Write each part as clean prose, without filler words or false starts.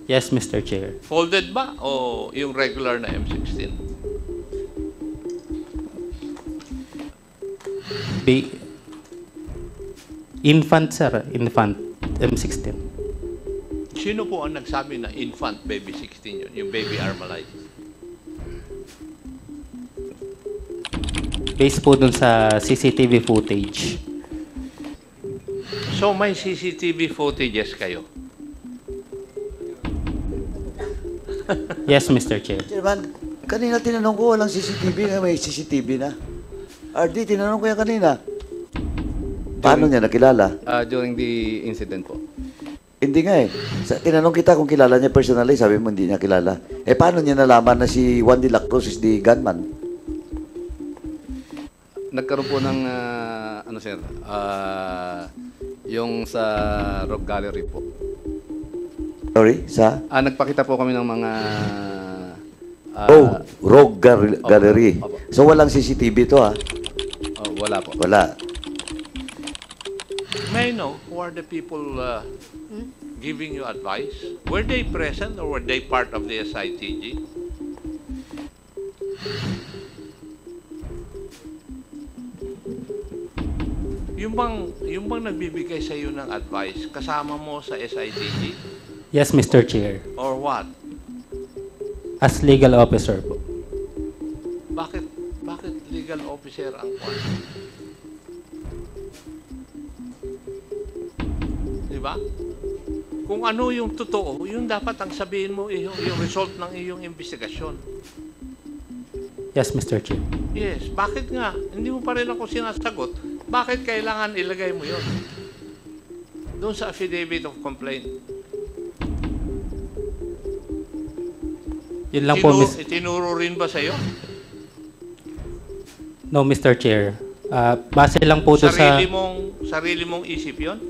Yes, Mr. Chair. Folded ba o yung regular na M16? Infant, sir. Infant. M16. Sino po ang nagsabi na infant baby 16 yun? Yung baby Armalite? Based po dun sa CCTV footage. So may CCTV footages kayo? Yes, Mr. Chair. Chairman, kanina tinanong ko, walang CCTV, nga may CCTV na. RD, tinanong ko yan kanina. Paano niya nakilala? During the incident po. Hindi nga eh. Tinanong kita kung kilala niya personally, sabi mo hindi niya kilala. Eh paano niya nalaman na si Juan de la Cruz is the gunman? Nagkaroon po ng, ano sir, yung sa Rock Gallery po. Sorry, sa? Nagpakita po kami ng mga... Rogue Gallery. Opo. So walang CCTV to ha? Wala po. Wala. May I know who are the people giving you advice? Were they present or were they part of the SITG? Yung bang nagbibigay sa iyo ng advice, kasama mo sa SITG? Yes, Mr. Chair. Or what? As legal officer po. Bakit legal officer ang kwan? Diba? Kung ano yung totoo, yun dapat ang sabihin mo, yung result ng iyong investigasyon. Yes, Mr. Chair. Yes, bakit nga? Hindi mo pa rin ako sinasagot. Bakit kailangan ilagay mo yun? Doon sa affidavit of complaint. Yun lang po, Miss. Itinuro rin ba sa'yo? No, Mr. Chair. Base lang po doon sa... Sarili mong isip yun?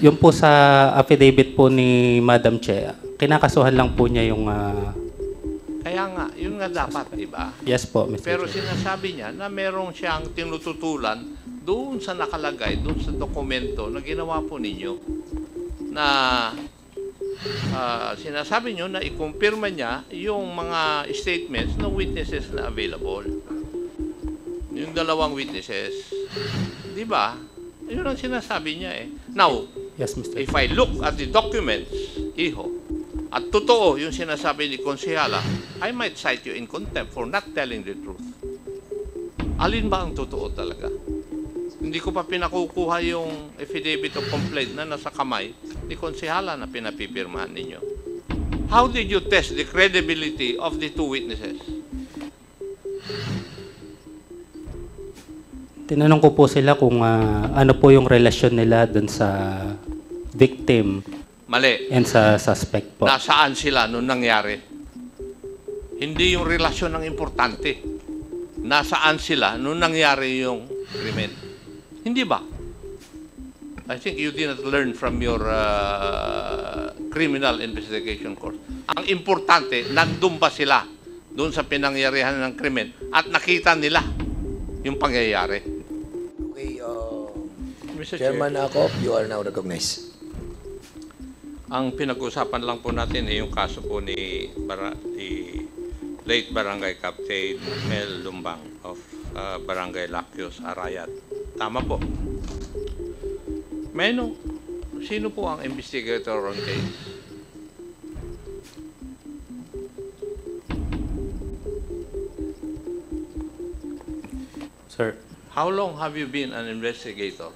Yung po sa affidavit po ni Madam Che, kinakasuhan lang po niya yung... Kaya nga, yun nga dapat, di ba? Yes po, Mr. Pero Chair. sinasabi niya na merong siyang tinututulan doon sa nakalagay, doon sa dokumento na ginawa po ninyo na sinasabi niyo na i-confirma niya yung mga statements ng witnesses na available. Yung dalawang witnesses. Di ba? Yun ang sinasabi niya eh. Now, Yes, Mr. if I look at the documents, iho, at totoo yung sinasabi ni Konsehala, I might cite you in contempt for not telling the truth. Alin ba ang totoo talaga? Hindi ko pa pinakukuha yung affidavit of complaint na nasa kamay ni Konsehala na pinapipirmahan ninyo. How did you test the credibility of the two witnesses? Tinanong ko po sila kung ano po yung relasyon nila dun sa victim Mali. and sa suspect po. Nasaan sila nung nangyari? Hindi yung relasyon ang importante. Nasaan sila nung nangyari yung krimen? Hindi ba? I think you did not learn from your criminal investigation course. Ang importante, nandun ba sila doon sa pinangyarihan ng krimen at nakita nila yung pangyayari? Okay, Mr. Chairman Chair, Acop, you are now recognized. ang pinag-usapan lang po natin ay yung kaso po ni late Barangay Captain Mel Lumbang of Barangay Lacios, Arayat. Tama po. Meno, sino po ang investigator on case? Sir, How long have you been an investigator?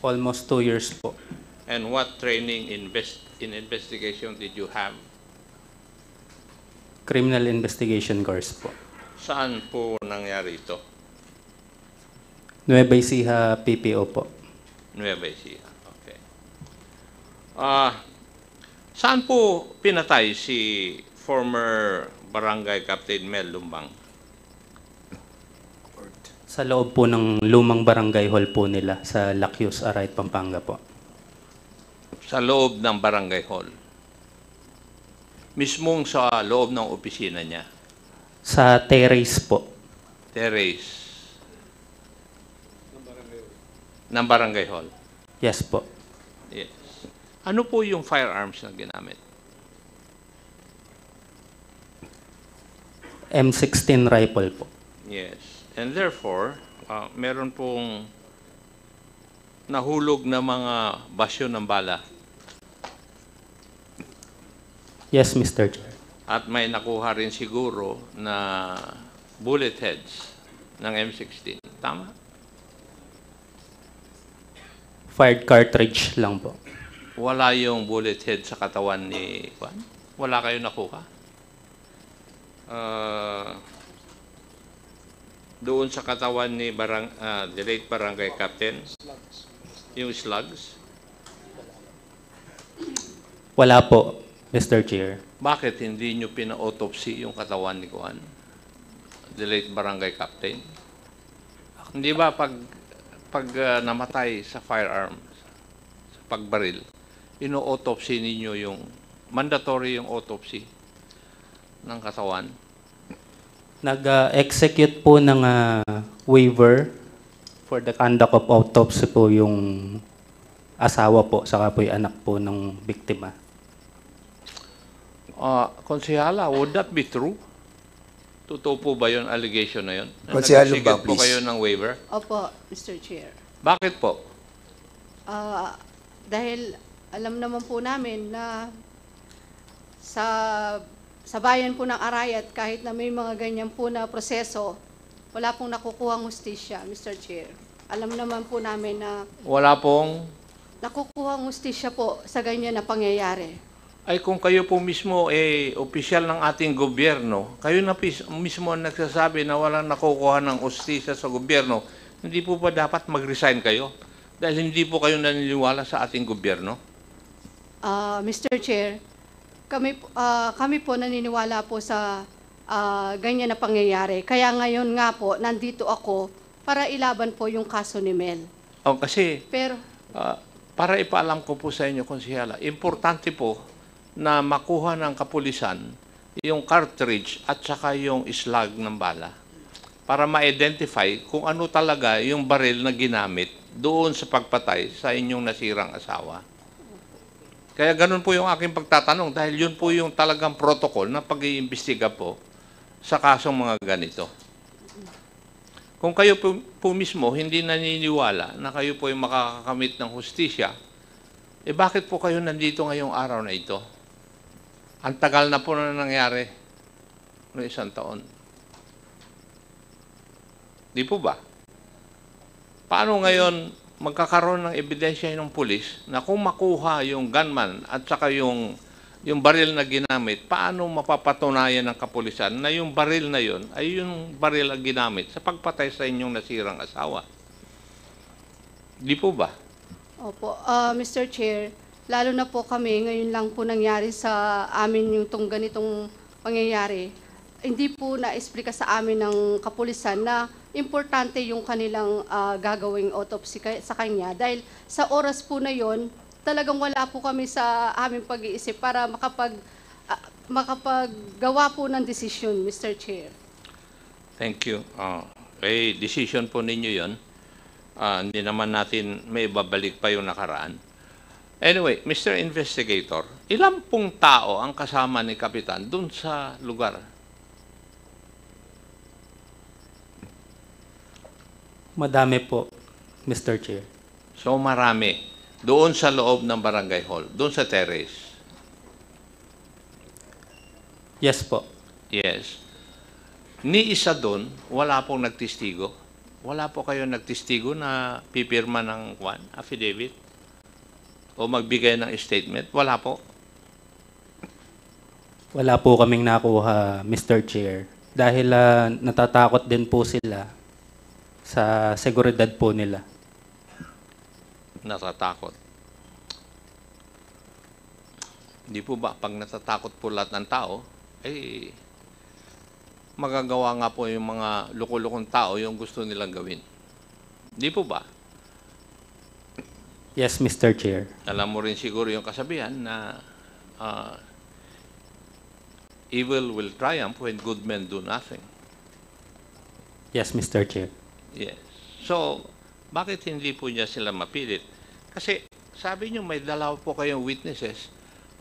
almost 2 years po. And what training in investigation did you have? Criminal investigation course po. Saan po nangyari ito? Nueva Ecija, PPO po. Nueva Ecija. Okay. Saan po pinatay si former Barangay Captain Mel Lumbang? Sa loob po ng lumang barangay hall po nila sa Lacios, Arayat, Pampanga po. Sa loob ng barangay hall. Mismong sa loob ng opisina niya. Sa terrace po. Terrace. Ng barangay hall. Yes po. Yes. Ano po yung firearms na ginamit? M16 rifle po. Yes. And therefore, meron pong nahulog na mga basyo ng bala Yes, Mr. Chair. at may nakuha rin siguro na bullet heads ng M16. Tama? Fired cartridge lang po. Wala yung bullet head sa katawan ni Juan? Wala kayo nakuha? Doon sa katawan ni the late barangay captain, yung slugs, Wala po, Mr. Chair. bakit hindi nyo pina-autopsy yung katawan ni Juan, the late barangay captain? Hindi ba pag namatay sa firearms, sa pagbaril, ino-autopsy ninyo yung, mandatory yung autopsy ng katawan? Nag-execute po ng waiver for the conduct of autopsy po yung asawa po, saka po yung anak po ng biktima. Konsehala, would that be true? Totoo po ba yung allegation na yun? Na Konsehal nag-execute Lumbang, po please. kayo ng waiver? Opo, Mr. Chair. Bakit po? Dahil alam naman po namin na sa bayan po ng Arayat, kahit na may mga ganyan po na proseso, wala pong nakukuhang hustisya, Mr. Chair. Alam naman po namin na Wala pong... nakukuhang hustisya po sa ganyan na pangyayari. Ay kung kayo po mismo opisyal ng ating gobyerno, kayo na mismo ang nagsasabi na walang nakukuha ng ustisya sa gobyerno, hindi po ba dapat mag-resign kayo? Dahil hindi po kayo naniniwala sa ating gobyerno? Mr. Chair, kami po naniniwala po sa ganyan na pangyayari. Kaya ngayon nga po, nandito ako para ilaban po yung kaso ni Mel. Kasi Pero, para ipaalam ko po sa inyo, Konsehala, importante po na makuha ng kapulisan yung cartridge at saka yung slug ng bala para ma-identify kung ano talaga yung baril na ginamit doon sa pagpatay sa inyong nasirang asawa. Kaya ganun po yung aking pagtatanong dahil yun po yung talagang protocol na pag-iimbestiga po sa kasong mga ganito. Kung kayo po mismo hindi naniniwala na kayo po yung makakakamit ng hustisya, bakit po kayo nandito ngayong araw na ito? Ang tagal na po na nangyari no 1 taon. Di po ba? Paano ngayon magkakaroon ng ebidensya ng pulis na kung makuha yung gunman at saka yung baril na ginamit, paano mapapatunayan ng kapulisan na yung baril na yun ay yung baril na ginamit sa pagpatay sa inyong nasirang asawa? Di po ba? opo, Mr. Chair, lalo na po kami, ngayon lang po nangyari sa amin yung ganitong pangyayari. Hindi po na-explica sa amin ng kapulisan na importante yung kanilang gagawing autopsy sa kanya. Dahil sa oras po na yon, talagang wala po kami sa aming pag-iisip para makapaggawa po ng desisyon, Mr. Chair. Thank you. Decision po ninyo yon. Hindi naman natin may babalik pa yung nakaraan. Anyway, Mr. Investigator, ilang pong tao ang kasama ni Kapitan dun sa lugar? Madami po, Mr. Chair. So marami. Doon sa loob ng barangay hall, doon sa terrace. Yes po. Yes. Ni isa doon, wala pong nagtistigo. Wala po kayo nagtistigo na pipirma ng affidavit o magbigay ng statement. Wala po. Wala po kaming nakuha, Mr. Chair. Dahil natatakot din po sila sa seguridad po nila. Natatakot. Hindi po ba pag natatakot po lahat ng tao, magagawa nga po yung mga lukulukong tao yung gusto nilang gawin. Hindi po ba? Yes, Mr. Chair. Alam mo rin siguro yung kasabihan na evil will triumph when good men do nothing. Yes, Mr. Chair. Yes. So, bakit hindi po niya sila mapilit? Kasi sabi nyo may dalawa po kayong witnesses.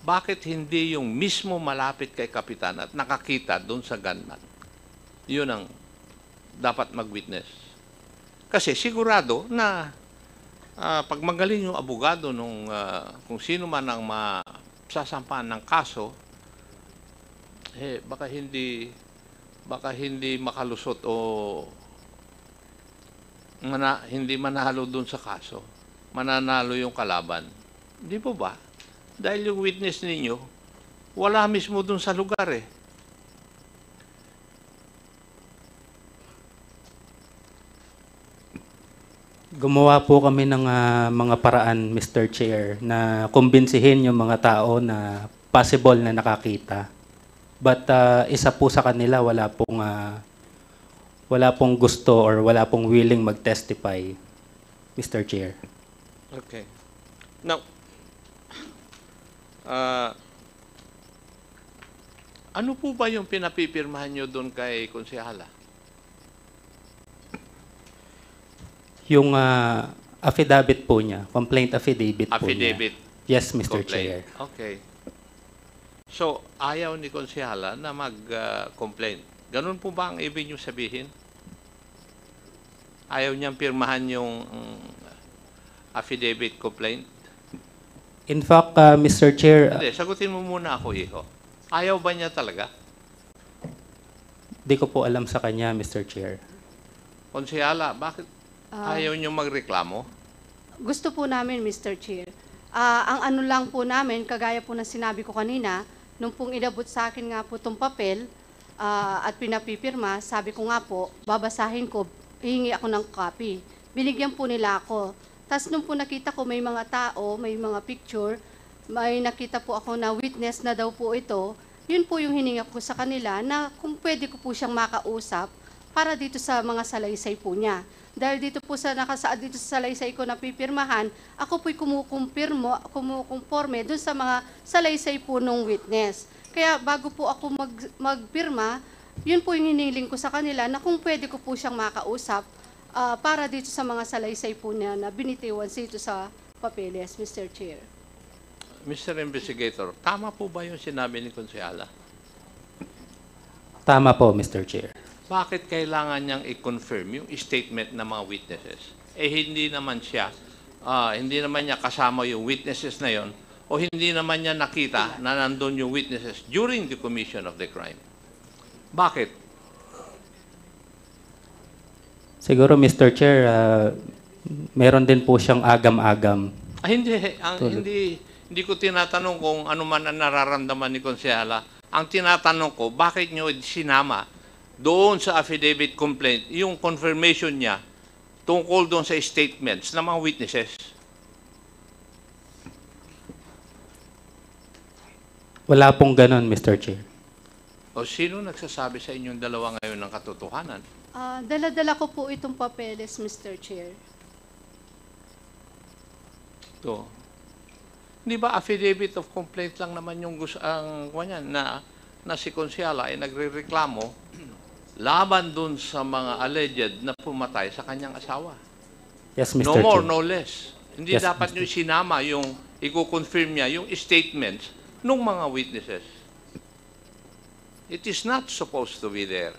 Bakit hindi yung mismo malapit kay Kapitan at nakakita doon sa gunman? Yun ang dapat mag-witness. Kasi sigurado na pag magaling yung abogado nung kung sino man ang masasampahan ng kaso, baka hindi makalusot o hindi manalo doon sa kaso. Mananalo yung kalaban. Di po ba? Dahil yung witness ninyo, wala mismo doon sa lugar eh. Gumawa po kami ng mga paraan, Mr. Chair, na kumbinsihin yung mga tao na possible na nakakita. But isa po sa kanila wala pong gusto or wala pong willing mag-testify, Mr. Chair. Okay. Now, ano po ba yung pinapipirmahan nyo doon kay Konsehala? Yung affidavit po niya, complaint affidavit po Affidavit. niya. Yes, Mr. Complaint. Chair. Okay. So, ayaw ni Konsehala na mag-complain. Ganun po ba ang ibig nyo sabihin? Ayaw niyang pirmahan yung affidavit complaint? In fact, Mr. Chair, Hindi, sagutin mo muna ako, Iho. Ayaw ba niya talaga? di ko po alam sa kanya, Mr. Chair. Konsehala, bakit ayaw niyo magreklamo? Gusto po namin, Mr. Chair. Ang ano lang po namin, kagaya po ng sinabi ko kanina, nung pong inabot sa akin nga po itong papel at pinapipirma, sabi ko nga po, babasahin ko, hihingi ako ng copy. Binigyan po nila ako. Tapos nung po nakita ko may mga tao, may mga picture, may nakita po ako na witness na daw po ito, yun po yung hininga ko sa kanila na kung pwede ko po siyang makausap para dito sa mga salaysay po niya. Dahil dito po sa nakasaad dito sa salaysay ko na pipirmahan, ako po'y kumukonforme dun sa mga salaysay po nung witness. Kaya bago po ako magpirma, yun po yung hiniling ko sa kanila na kung pwede ko po siyang makausap para dito sa mga salaysay po niya na binitiwan dito sa papeles, Mr. Chair. Mr. Investigator, tama po ba yung sinabi ni Konsehala? Tama po, Mr. Chair. Bakit kailangan niyang i-confirm yung statement ng mga witnesses? Hindi naman niya kasama yung witnesses na yon o hindi naman niya nakita na nandun yung witnesses during the commission of the crime. Bakit? Siguro, Mr. Chair, meron din po siyang agam-agam. Hindi ko tinatanong kung ano man ang nararamdaman ni Konsehala. Ang tinatanong ko, bakit niyo sinama doon sa affidavit complaint yung confirmation niya tungkol doon sa statements ng mga witnesses? Wala pong ganon, Mr. Chair. O sino nagsasabi sa inyong dalawa ngayon ng katotohanan? Dala-dala ko po itong papeles, Mr. Chair. To. Di ba affidavit of complaint lang naman yung na si Konsehala ay nagrereklamo laban dun sa mga alleged na pumatay sa kanyang asawa. Yes, Mr. No Chair. more, no less. Hindi Yes, dapat Mr. nyo sinama yung i-confirm niya yung statements ng mga witnesses. It is not supposed to be there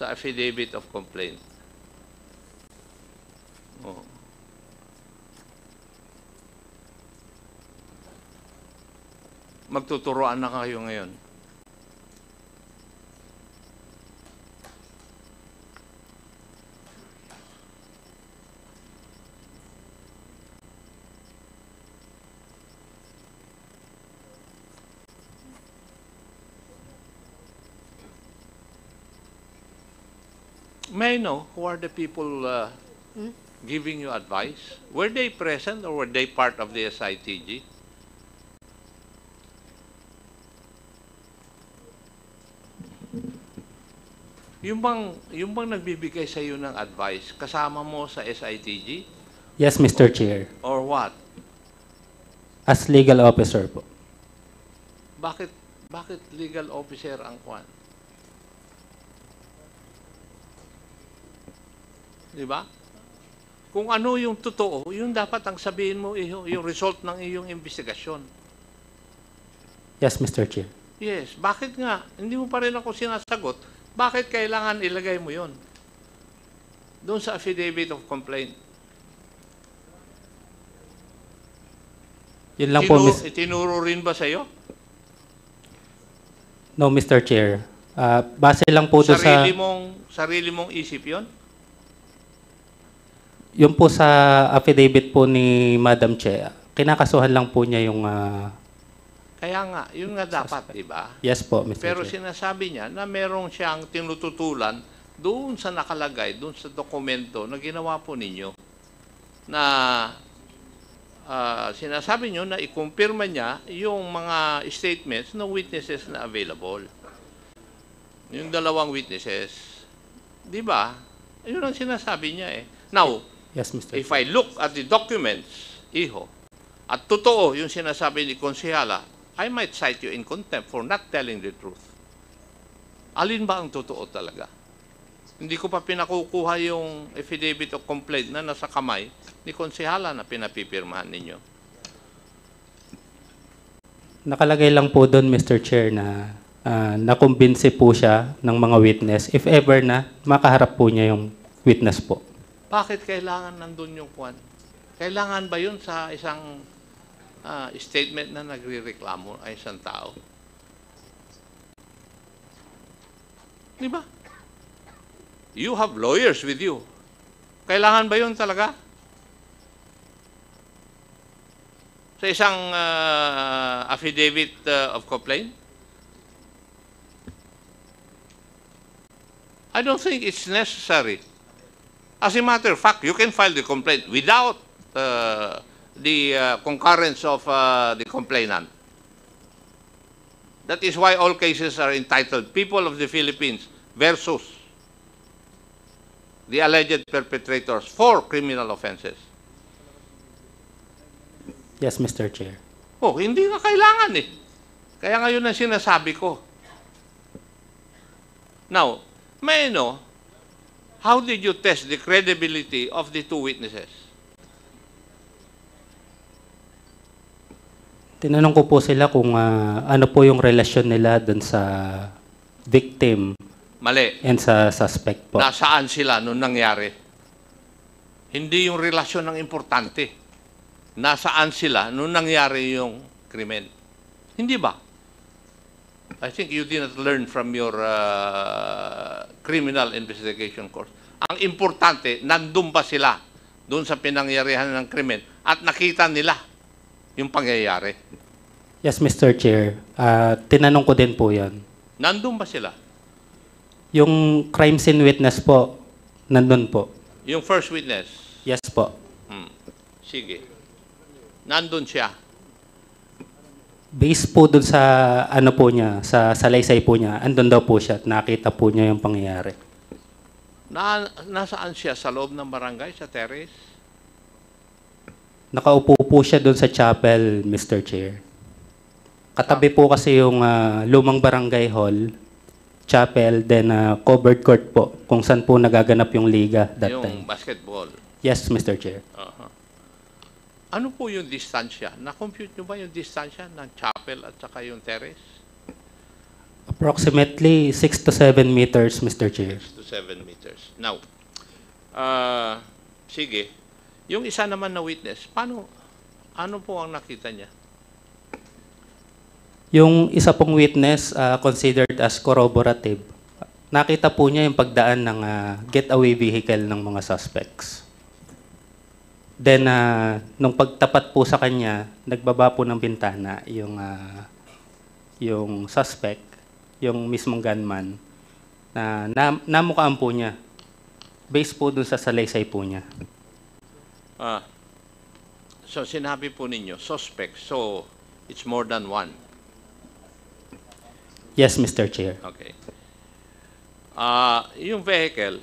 sa affidavit of complaint. Oh. Magtuturoan na kayo ngayon. May I know who are the people giving you advice? Were they present or were they part of the SITG? Yung bang nagbibigay sa iyo ng advice, kasama mo sa SITG? Yes, Mr. Chair. Or what? As legal officer po. Bakit legal officer ang kwan? Di ba? Kung ano yung totoo, yun dapat ang sabihin mo, iho, yung result ng iyong investigasyon. Yes, Mr. Chair. Yes, bakit nga? Hindi mo pa rin ako sinasagot. Bakit kailangan ilagay mo yon doon sa affidavit of complaint? Yun lang po, Itinuro rin ba sa'yo? No, Mr. Chair. Base lang po doon sa... Sarili mong isip yon? Yung po sa affidavit po ni Madam Che, kinakasuhan lang po niya yung... Kaya nga, yun nga dapat, di ba? yes po, Mr. Pero Chair. sinasabi niya na merong siyang tinututulan doon sa nakalagay, doon sa dokumento na ginawa po ninyo na sinasabi niyo na ikumpirma niya yung mga statements ng witnesses na available. Yung dalawang witnesses. Di ba? Yun ang sinasabi niya eh. Now, Yes, Mr. if I look at the documents, iho, at totoo yung sinasabi ni Konsehala, I might cite you in contempt for not telling the truth. Alin ba ang totoo talaga? Hindi ko pa pinakukuha yung affidavit of complaint na nasa kamay ni Konsehala na pinapipirmahan ninyo. Nakalagay lang po doon, Mr. Chair, na nakumbinsi po siya ng mga witness. If ever na, makaharap po niya yung witness po. Bakit kailangan nandun yung kwan? Kailangan ba yun sa isang statement na nagre-reklamo ay isang tao? Di ba? You have lawyers with you. Kailangan ba yun talaga? Sa isang affidavit of complaint? I don't think it's necessary. As a matter of fact, you can file the complaint without the concurrence of the complainant. That is why all cases are entitled People of the Philippines versus the alleged perpetrators for criminal offenses. Yes, Mr. Chair. Oh, hindi na kailangan eh. Kaya ngayon ang sinasabi ko. Now, may I know, how did you test the credibility of the two witnesses? Tinanong ko po sila kung ano po yung relasyon nila doon sa victim Mali. and sa suspect po. Nasaan sila nung nangyari? Hindi yung relasyon ang importante. Nasaan sila nung nangyari yung krimen? Hindi ba? I think you did not learn from your criminal investigation course. Ang importante, nandun ba sila doon sa pinangyarihan ng krimen at nakita nila yung pangyayari? Yes, Mr. Chair. Tinanong ko din po yan. Nandun ba sila? Yung crime scene witness po, nandun po. Yung first witness? Yes po. Sige. Nandun siya. Based po dun sa ano po niya, sa salaysay po niya, andun daw po siya at nakita po niya yung pangyayari. Nasaan siya? Sa loob ng barangay? Sa terrace? Nakaupo po siya dun sa chapel, Mr. Chair. Katabi po kasi yung lumang barangay hall, chapel, then covered court po, kung saan po nagaganap yung liga that yung time. basketball? Yes, Mr. Chair. Ano po yung distansya? Na-compute nyo ba yung distansya ng chapel at saka yung terrace? Approximately 6 to 7 meters, Mr. Chair. 6 to 7 meters. Now, sige. Yung isa naman na witness, ano po ang nakita niya? Yung isa pong witness, considered as corroborative, nakita po niya yung pagdaan ng getaway vehicle ng mga suspects. Then, nung pagtapat po sa kanya, nagbaba po ng bintana yung suspect, yung mismong gunman, na namukhaan po niya. Based po dun sa salaysay po niya. So, sinabi po ninyo, suspect. So, it's more than one. Yes, Mr. Chair. Okay. Yung vehicle,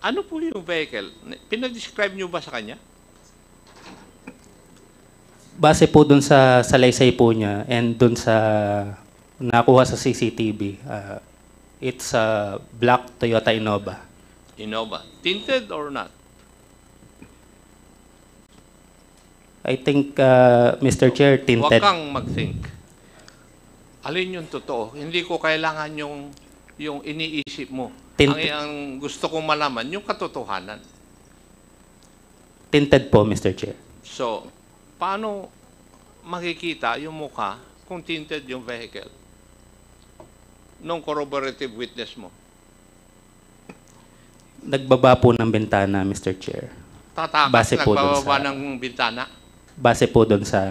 ano po yung vehicle? Pinag-describe nyo ba sa kanya? Base po dun sa salaysay po niya and dun sa nakuha sa CCTV, it's a black Toyota Innova. Innova. Tinted or not? I think, Mr. Chair, Huwag tinted. kang mag-think. Alin yung totoo? Hindi ko kailangan yung iniisip mo. Ang gusto kong malaman, yung katotohanan. Tinted po, Mr. Chair. So, paano makikita yung mukha kung tinted yung vehicle? Nung corroborative witness mo. Nagbaba po ng bintana, Mr. Chair. Tatakas, Base po dun nagbababa sa- ng bintana. Base po doon sa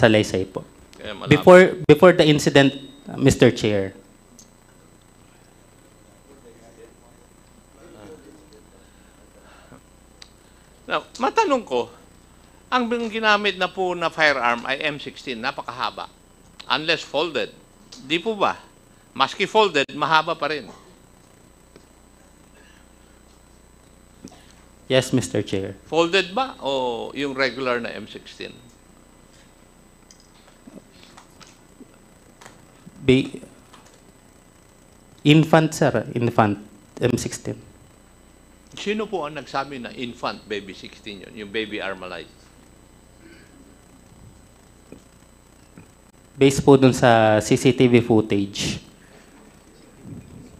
Laysay po. Kaya malabo. Before the incident, Mr. Chair, Now, matanong ko, ang ginamit na po na firearm ay M16, napakahaba. Unless folded. Di po ba? Maski folded, mahaba pa rin. yes, Mr. Chair. Folded ba o yung regular na M16? Infant, sir. Infant. M16. Sino po ang nagsabi na infant baby 16 yun, yung baby Armalite? Based po doon sa CCTV footage.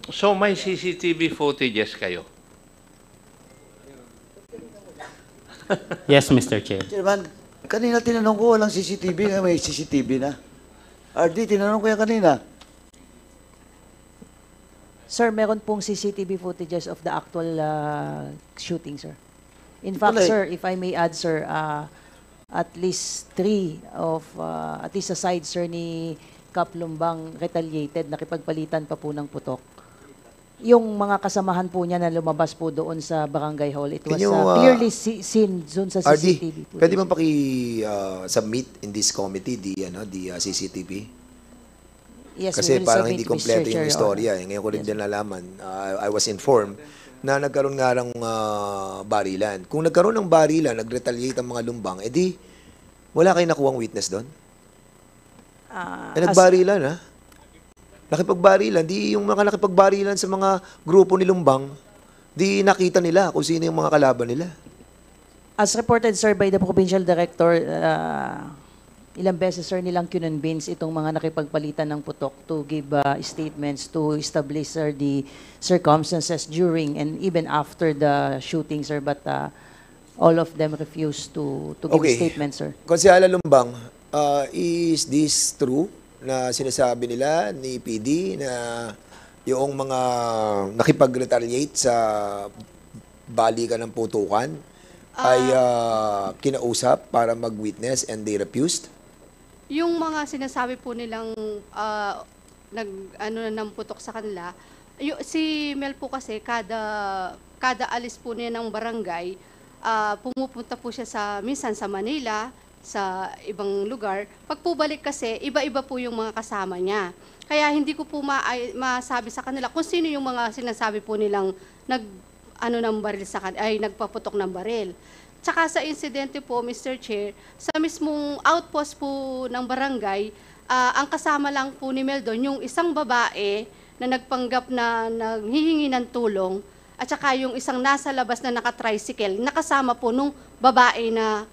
So may CCTV footages kayo? Yes, Mr. Chair. Chairman, kanina tinanong ko, walang CCTV, ngayon may CCTV na. RD, tinanong ko yan kanina. Sir, meron pong CCTV footages of the actual shooting, sir. In fact, Tuloy. sir, if I may add, sir, at least at least aside, sir, ni Cap Lumbang retaliated, nakipagpalitan pa po ng putok. Yung mga kasamahan po niya na lumabas po doon sa barangay hall, it was Can you, clearly seen doon sa RD, CCTV footage. pwede bang submit in this committee the CCTV? Yes, we Kasi will parang submit, hindi Mr. kompleto Chair, yung Your istorya. Honor. Ngayon ko rin Yes. din nalaman. I was informed na nagkaroon nga ng barilan. Kung nagkaroon ng barilan, nag-retaliate ang mga lumbang, edi wala kayong nakuhang witness doon? Nagbarilan, ha? Nakipagbarilan. Di yung mga nakipagbarilan sa mga grupo ni lumbang, di nakita nila kung sino yung mga kalaban nila. As reported, sir, by the provincial director, ilang beses, sir, nilang kinonvince itong mga nakipagpalitan ng putok to give statements to establish, sir, the circumstances during and even after the shooting, sir. But all of them refused to give Okay. statements, sir. Konsyala Lumbang, is this true na sinasabi nila ni PD na yung mga nakipag-retaliate sa balikan ng putukan ay kinausap para mag-witness and they refused? Yung mga sinasabi po nilang ng putok sa kanila, si Mel po kasi kada alis po niya ng barangay, pumupunta po siya minsan sa Manila, sa ibang lugar. Pag po balik kasi, iba-iba po yung mga kasama niya. Kaya hindi ko po masabi sa kanila kung sino yung mga sinasabi po nilang ng baril nagpaputok ng baril. Tsaka sa insidente po, Mr. Chair, sa mismong outpost po ng barangay, ang kasama lang po ni Mel doon, yung isang babae na nagpanggap na nanghihingi ng tulong, at saka yung isang nasa labas na naka-tricycle, nakasama po nung babae na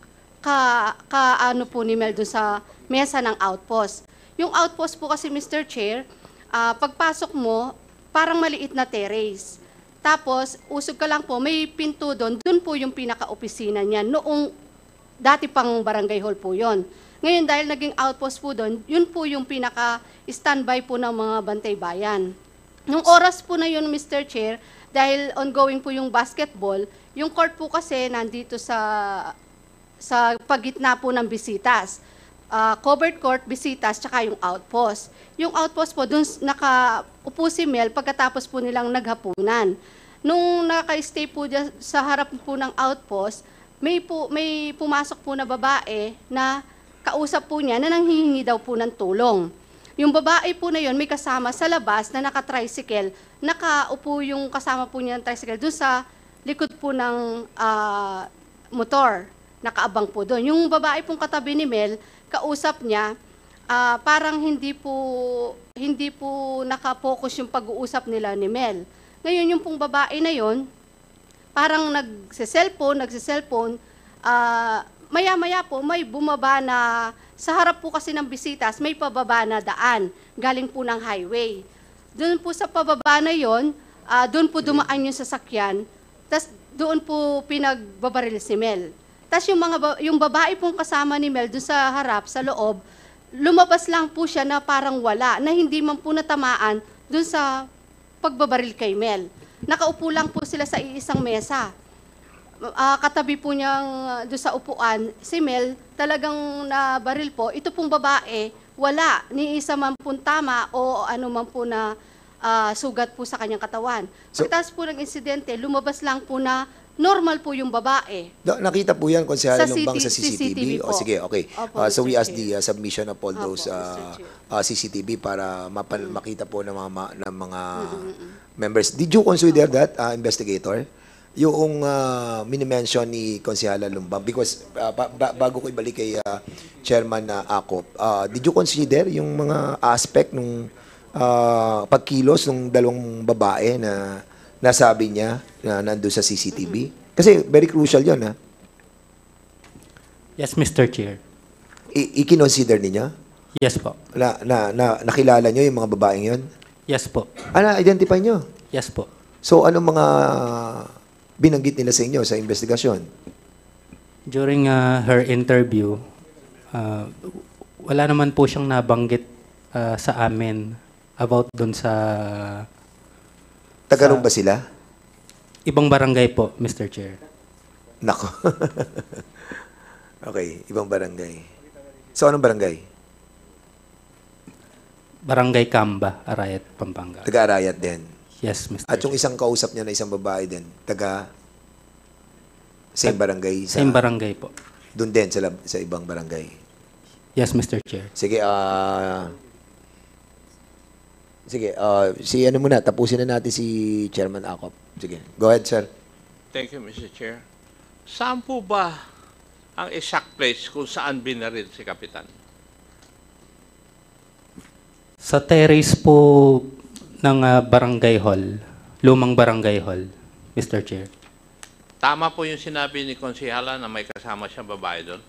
ano po ni Mel doon sa mesa ng outpost. Yung outpost po kasi, Mr. Chair, pagpasok mo, parang maliit na terrace. Tapos, usog ka lang po, may pinto doon. Doon po yung pinaka-opisina niya. Noong dati pang barangay hall po yon. Ngayon, dahil naging outpost po doon, yun po yung pinaka-standby po ng mga bantay bayan. Nung oras po na yun, Mr. Chair, dahil ongoing po yung basketball, yung court po kasi nandito sa pagitna po ng bisitas. Covered court, bisitas, tsaka yung outpost. Yung outpost po, dun nakaupo si Mel pagkatapos po nilang naghapunan. Nung naka-stay po sa harap po ng outpost, may pumasok po na babae na kausap po niya na nanghihingi daw po ng tulong. Yung babae po na yon may kasama sa labas na naka-tricycle, nakaupo yung kasama po niya ng tricycle doon sa likod po ng motor, nakaabang po doon. Yung babae pong katabi ni Mel, kausap niya, parang hindi po nakapokus yung pag-uusap nila ni Mel. Ngayon, yung pong babae na yon, parang nagsiselfone, maya-maya po may bumaba na, sa harap po kasi ng bisitas, may pababa na daan, galing po ng highway. Doon po sa pababa na yon, doon po dumaan yung sasakyan, tas doon po pinagbabaril si Mel. Tas yung babae pong kasama ni Mel doon sa harap, sa loob, lumabas lang po siya na parang wala, na hindi man po natamaan doon sa pagbabaril kay Mel. Nakaupo lang po sila sa iisang mesa. Katabi po niyang doon sa upuan, si Mel, talagang nabaril po. Ito pong babae, wala, ni isa man pong tama o ano man po na sugat po sa kanyang katawan. So- Pagkatapos po ng insidente, lumabas lang po na normal po yung babae. Nakita po yan, Konsehala Sa Lumbang, sa CCTV CCTV? po. O sige, okay. Opo, So we Mr. ask the submission of all Opo, those Mr. CCTV para makita po ng mga members. Did you consider that, investigator? Yung minimension ni Konsehala Lumbang, because bago ko ibalik kay Chairman Acop, did you consider yung mga aspect nung pagkilos ng dalawang babae na nasabi niya na nandun sa CCTV? Kasi very crucial yun, ha? Yes, Mr. Chair. I-consider niya? Yes po. Nakilala niyo yung mga babaeng yun? Yes po. Identify niyo? Yes po. So, anong mga binanggit nila sa inyo sa investigasyon? During her interview, wala naman po siyang nabanggit sa amin about dun sa Taga ba sila? ibang barangay po, Mr. Chair. Nako. Okay, ibang barangay. So, anong barangay? Barangay Camba, Arayat, Pampanga. Taga-Arayat din. Yes, Mr. At yung Chair. isang kausap niya na isang babae din, taga same barangay? Same barangay po. Doon din sa ibang barangay. Yes, Mr. Chair. Sige, si ano muna, tapusin na natin si Chairman Acop. Sige, go ahead, sir. Thank you, Mr. Chair. Saan po ba ang exact place kung saan binaril si Kapitan? Sa terrace po ng barangay hall, lumang barangay hall, Mr. Chair. Tama po yung sinabi ni Konsehala na may kasama siyang babae doon?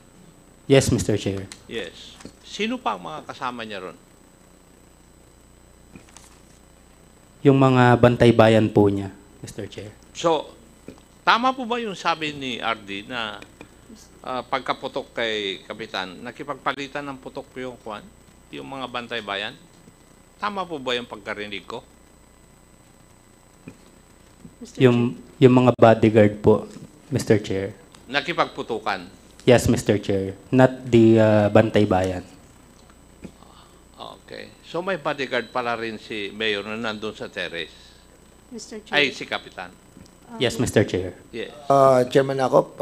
Yes, Mr. Chair. Yes. Sino pa ang mga kasama niya ron? Yung mga bantay bayan po niya, Mr. Chair. So, tama po ba yung sabi ni RD na pagkaputok kay Kapitan, nakipagpalitan ng putok po yung mga bantay bayan? Tama po ba yung pagkarinig ko? Mr. Yung mga bodyguard po, Mr. Chair. Nakipagputukan? Yes, Mr. Chair. Not the bantay bayan. Okay. So may bodyguard pala rin si Mayor na nandun sa terrace? Mr. Chair. Ay, si Kapitan. Yes, Mr. Chair. Yes. Chairman Acop,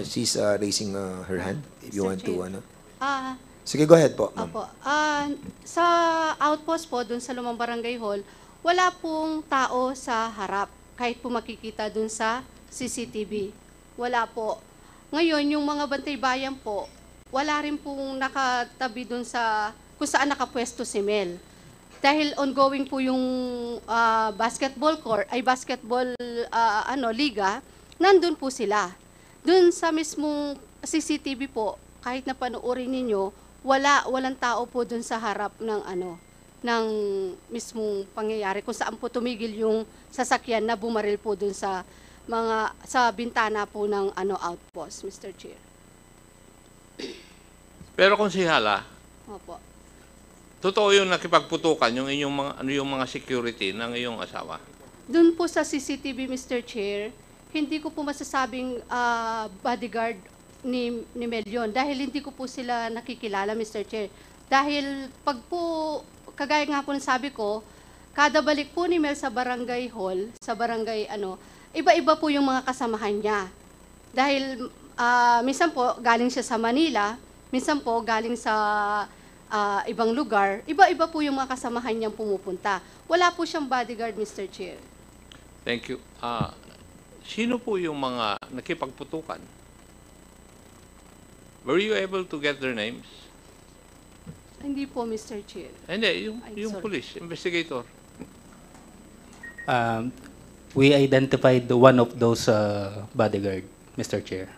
she's raising her hand. If you Mr. want to, Chair. ano. Sige, go ahead po, ma'am. Opo. Sa outpost po, dun sa Lumang Barangay Hall, wala pong tao sa harap. Kahit po makikita dun sa CCTV. Wala po. Ngayon, yung mga bantay bayan po, wala rin pong nakatabi dun sa kung saan nakapwesto si Mel. Dahil ongoing po yung basketball liga, nandun po sila. Dun sa mismong CCTV po, kahit na panoorin ninyo, walang tao po dun sa harap ng mismong pangyayari kung saan po tumigil yung sasakyan na bumaril po dun sa bintana po ng outpost, Mr. Chair. Pero Konsehala, Opo. totoo yung nakipagputukan yung mga security ng iyong asawa? Doon po sa CCTV, Mr. Chair, hindi ko po masasabing bodyguard ni Mel yun dahil hindi ko po sila nakikilala, Mr. Chair. Dahil pag po, kagaya nga po ng sabi ko, kada balik po ni Mel sa barangay hall, sa barangay iba-iba po yung mga kasamahan niya. Dahil minsan po galing siya sa Manila, minsan po galing sa ibang lugar, iba-iba po yung mga kasamahan niyang pumupunta. Wala po siyang bodyguard, Mr. Chair. Thank you. Sino po yung mga nakipagputukan? Were you able to get their names? Hindi po, Mr. Chair. Hindi, Ay, yung sorry. police, investigator. We identified one of those bodyguard, Mr. Chair.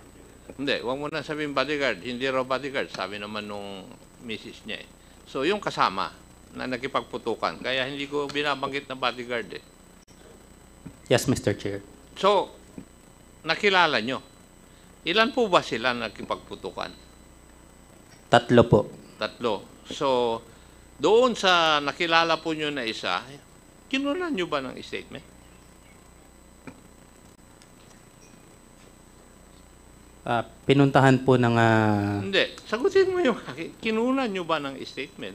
Hindi, huwag mo na sabihin bodyguard. Hindi raw bodyguard. Sabi naman nung misis niya eh. So, yung kasama na nakipagputukan. Kaya hindi ko binabanggit na bodyguard eh. Yes, Mr. Chair. So, nakilala nyo. Ilan po ba sila nakipagputukan? 3 po. 3. So, doon sa nakilala po nyo na isa, kinunan nyo ba ng statement? Pinuntahan po ng... Hindi. Sagutin mo yung kinunan nyo ba ng statement?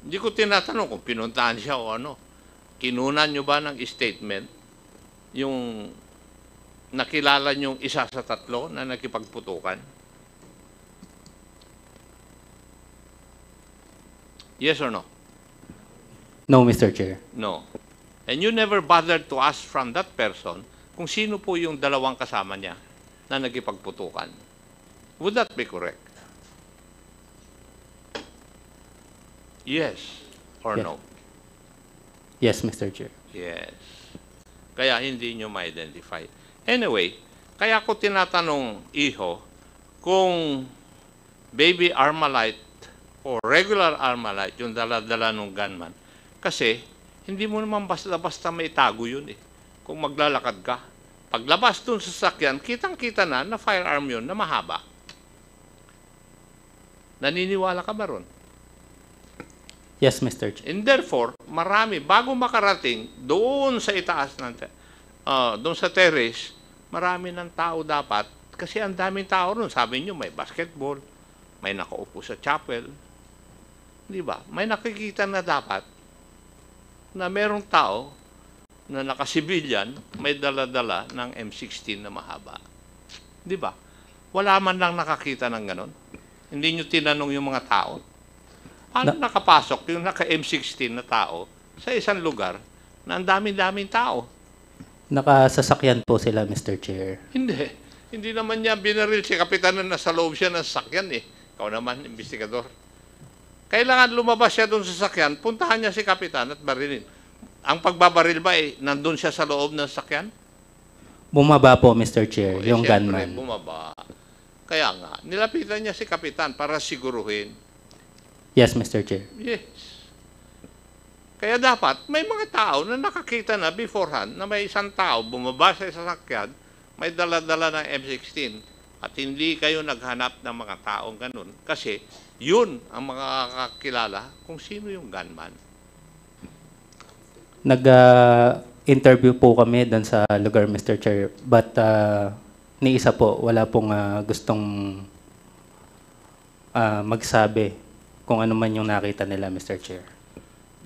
Hindi ko tinatanong kung pinuntahan siya o ano. Kinunan nyo ba ng statement yung nakilala nyong isa sa 3 na nakipagputukan? Yes or no? No, Mr. Chair. No. And you never bothered to ask from that person kung sino po yung 2 kasama niya na nagipagputukan. Would that be correct? Yes or Yes. no? Yes, Mr. Chair. Yes. Kaya hindi nyo ma-identify. Anyway, kaya ko tinatanong, Iho, kung baby Armalite o regular Armalite, yung dala-dala ng gunman, kasi hindi mo naman basta-basta may tago yun eh. Kung maglalakad ka, paglabas dun sa sasakyan, kitang-kita na firearm yun na mahaba. Naniniwala ka ba ron? Yes, Mr. Chair. And therefore, marami, bago makarating doon sa itaas ng doon sa terrace, marami ng tao dapat, kasi ang daming tao ron, sabi nyo, may basketball, may nakaupo sa chapel, di ba? May nakikita na dapat na merong tao na nakasibilyan, may dala-dala ng M16 na mahaba. Di ba? Wala man lang nakakita ng ganon. Hindi nyo tinanong yung mga tao. Paano nakapasok yung naka-M16 na tao sa isang lugar na ang daming-daming tao? Nakasasakyan po sila, Mr. Chair. Hindi. Hindi naman niya binaril si Kapitan na nasa loob siya ng sasakyan eh. Ikaw naman, investigador. Kailangan lumabas siya doon sa sasakyan, puntahan niya si Kapitan at barilin. Ang pagbabaril ba eh, nandun siya sa loob ng sasakyan? Bumaba po, Mr. Chair, O, yung siyempre, gunman. bumaba. Kaya nga, nilapitan niya si Kapitan para siguruhin. Yes, Mr. Chair. Yes. Kaya dapat, may mga tao na nakakita na beforehand na may isang tao bumaba sa sasakyan, may dala-dala ng M16 at hindi kayo naghanap ng mga taong ganun. Kasi yun ang makakakilala kung sino yung gunman. Nag-interview po kami doon sa lugar, Mr. Chair. But ni isa po, wala pong gustong magsabi kung ano man yung nakita nila, Mr. Chair.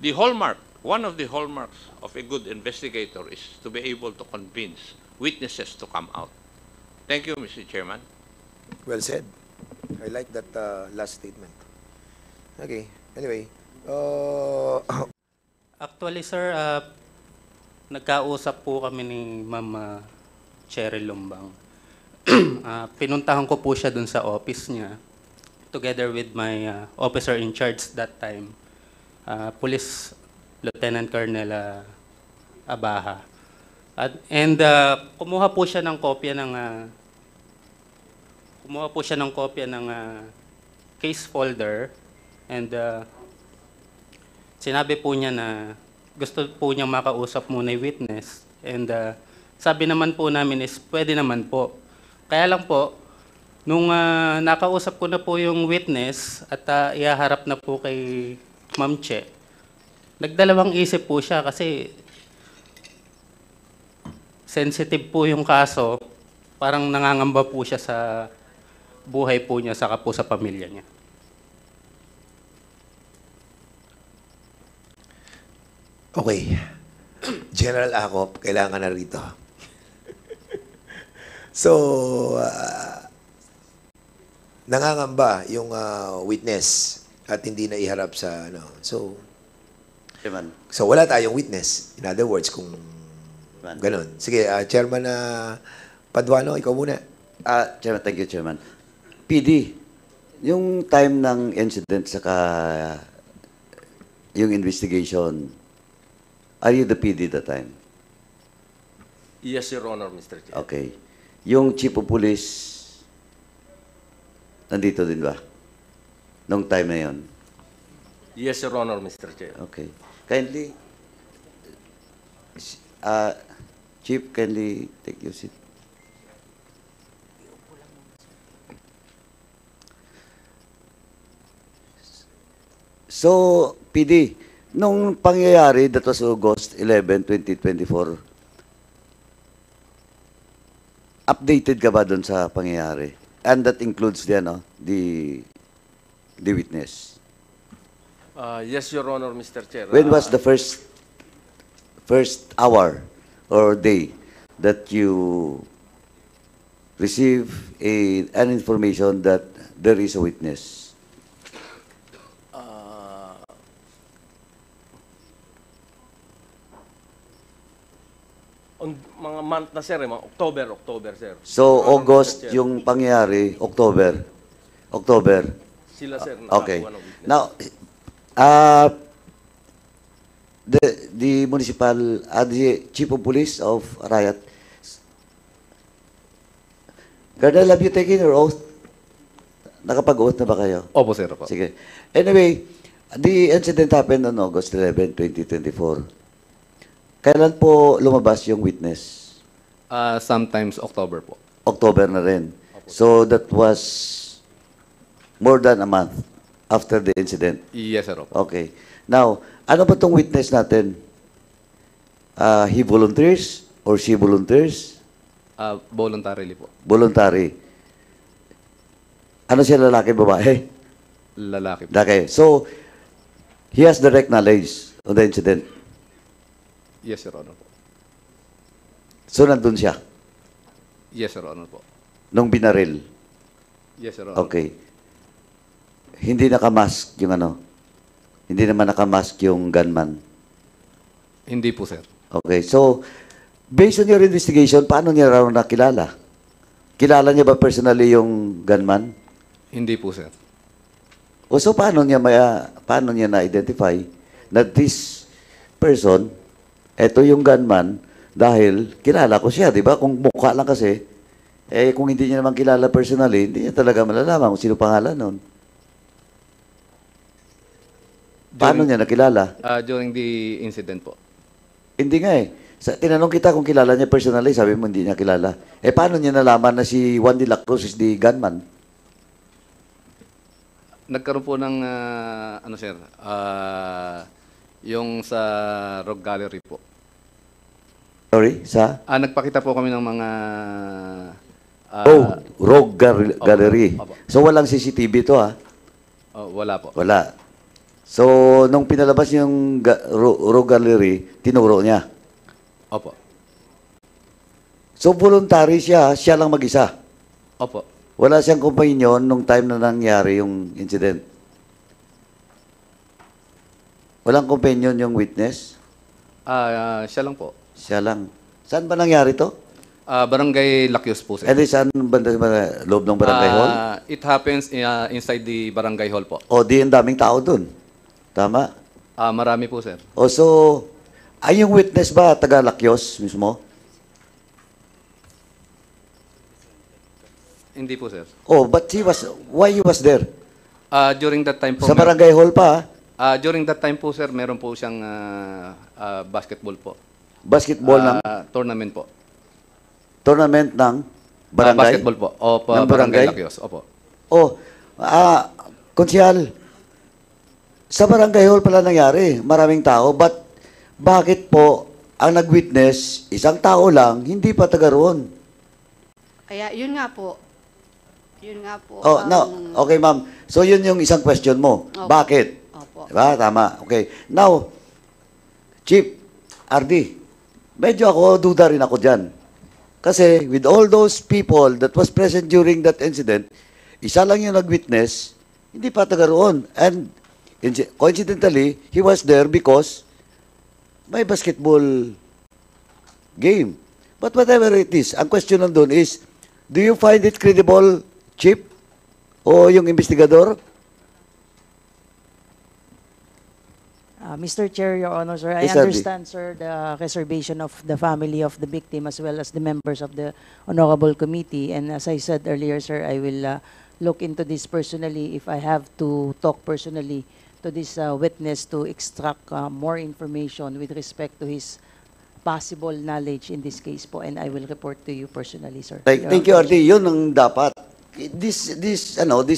The hallmark, one of the hallmarks of a good investigator is to be able to convince witnesses to come out. Thank you, Mr. Chairman. Well said. I like that last statement. Okay. Anyway, Actually, sir, nagkausap po kami ni Ma'am Cheryl Lumbang. Pinuntahan ko po siya dun sa office niya together with my officer in charge that time, Police Lieutenant Colonel Abaha. And kumuha po siya ng kopya ng case folder, and sinabi po niya na gusto po niyang makausap muna yung witness, and sabi naman po namin is pwede naman po. Kaya lang po, nung nakausap ko na po yung witness at ihaharap na po kay Ma'am Che, nagdalawang isip po siya kasi sensitive po yung kaso, parang nangangamba po siya sa buhay po niya saka po sa pamilya niya. okay. General Acop, kailangan na rito. So, nangangamba yung witness at hindi na iharap sa ano. So wala tayong witness. In other words, kung ganun. Sige, Chairman Paduano, ikaw muna. Chairman, thank you, Chairman. PD, yung time ng incident saka yung investigation, are you the PD that time? Yes, Your Honor, Mr. Chair. Okay. yung chief of police, nandito din ba? Nung time na yon? Yes, Your Honor, Mr. Chair. Okay. Kindly, Chief, kindly take your seat. So, PD, nung pangyayari, that was August 11, 2024, updated ka ba doon sa pangyayari? And that includes the, the witness. Yes, Your Honor, Mr. Chair. When was the first hour or day that you receive an information that there is a witness? On mga month na, sir, mga October, sir. So, Your Honor, August Mr. Chair. yung pangyari, October. Sila, sir, Okay. nakakuha ng witness. Now, the municipal, the chief of police of Arayat, Colonel, have you taken your oath? Nakapag-oath na ba kayo? Opo, sir. Opo. Sige. Anyway, the incident happened on August 11, 2024. Kailan po lumabas yung witness? Sometimes October po. October na rin. So that was more than a month after the incident. Yes, sir. Opo. Okay. Now, ano ba tong witness natin? He volunteers or she volunteers? Voluntarily po. Voluntary. Ano siya, lalaki, babae? Lalaki po. Lalaki. So, he has direct knowledge of the incident. Yes, Your Honor po. So, nandun siya Yes, Your Honor po. nung binaril. Yes, Your Honor. Okay. Hindi nakamask yung ano? Hindi naman nakamask yung gunman. Hindi po, sir. Okay. So, based on your investigation, paano niya raw nakilala? Kilala niya ba personally yung gunman? Hindi po, sir. O so, paano niya na-identify na this person, eto yung gunman, dahil kilala ko siya, di ba? Kung mukha lang kasi, kung hindi niya naman kilala personally, hindi niya talaga malalaman kung sino pangalan nun. Paano niya nakilala? During the incident po. Hindi nga eh. Tinanong kita kung kilala niya personally, sabi mo hindi niya kilala. Paano niya nalaman na si Juan de la Cruz is the gunman? Nagkaroon po ng, sir, yung sa Rock Gallery po. Sorry, sa? Nagpakita po kami ng mga... Rogue Gallery. Opo. So walang CCTV to wala po. Wala. So, nung pinalabas yung Rogue Gallery, tinuro niya. Opo. So, voluntary siya lang mag-isa. Opo. Wala siyang companion nung time na nangyari yung incident. Walang companion yung witness? Siya lang po. Siya lang. Saan ba nangyari to? Barangay Lakyos po, sir. Saan ba loob ng barangay hall? It happens inside the barangay hall po. O, di ang daming tao dun. Tama? Marami po, sir. O, so, ay yung witness ba taga Lakyos mismo? Hindi po, sir. Oh, but why he was there? During that time po... Sa barangay hall pa, during that time po, sir, meron po siyang basketball po. basketball ng Tournament po. tournament ng barangay? Basketball po. Opo, Ng barangay barangay? Lakyos. Opo. Oh, konsyal, sa barangay hall pala nangyari, maraming tao, but bakit po ang nag-witness, isang tao lang, hindi pa taga roon? Kaya yun nga po. Yun nga po. Oh, no. Okay, ma'am. So, yun yung isang question mo. Opo. Bakit? Opo. Diba? Tama. Okay. Now, Chief, RD, medyo ako, duda rin ako dyan. Kasi, with all those people that was present during that incident, isa lang yung nag-witness, hindi pa taga roon. And, coincidentally, he was there because may basketball game. But whatever it is, ang question nandun is, do you find it credible, Chief? O yung investigador? Mr. Chair, Your Honor, sir, I Yes, Ardy. understand, sir, the reservation of the family of the victim as well as the members of the Honorable Committee. And as I said earlier, sir, I will look into this personally if I have to talk personally to this witness to extract more information with respect to his possible knowledge in this case po. And I will report to you personally, sir. Thank you, RD. Yun ang dapat. This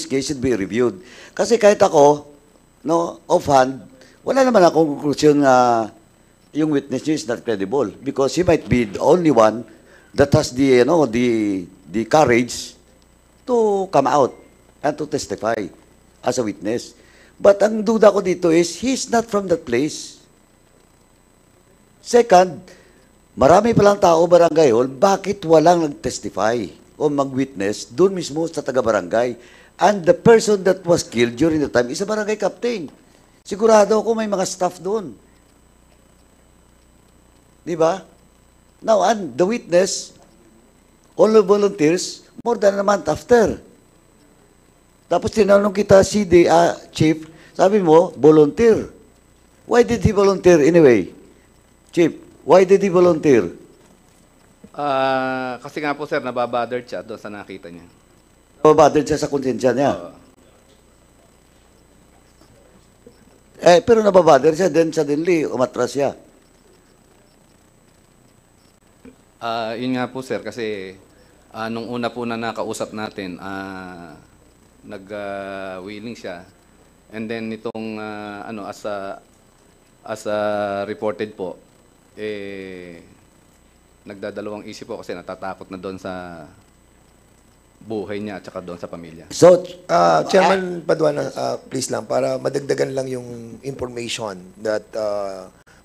case should be reviewed. Kasi kahit ako, no, offhand, wala naman akong conclusion na yung witness niya is not credible because he might be the only one that has the courage to come out and to testify as a witness. But ang duda ko dito is he's not from that place. Second, marami palang tao barangay hall, bakit walang nag-testify o mag-witness doon mismo sa taga-barangay? And the person that was killed during the time is a barangay captain. Sigurado ako may mga staff doon. Di ba? Now, and the witness only volunteers more than a month after. Tapos tinanong kita, Chief, sabi mo, volunteer. Why did he volunteer anyway? Chief, why did he volunteer? Kasi nga po, sir, nababothered siya doon sa nakita niya. Nababothered siya sa konsensya niya. Oo. Pero nababothered siya, then suddenly, umatras siya. Yun nga po, sir, kasi nung una po na nakausap natin, nag-wheeling siya. And then itong as reported po, nagdadalawang isip po kasi natatakot na doon sa buhay niya at saka doon sa pamilya. So, Chairman Paduano, please lang, para madagdagan lang yung information that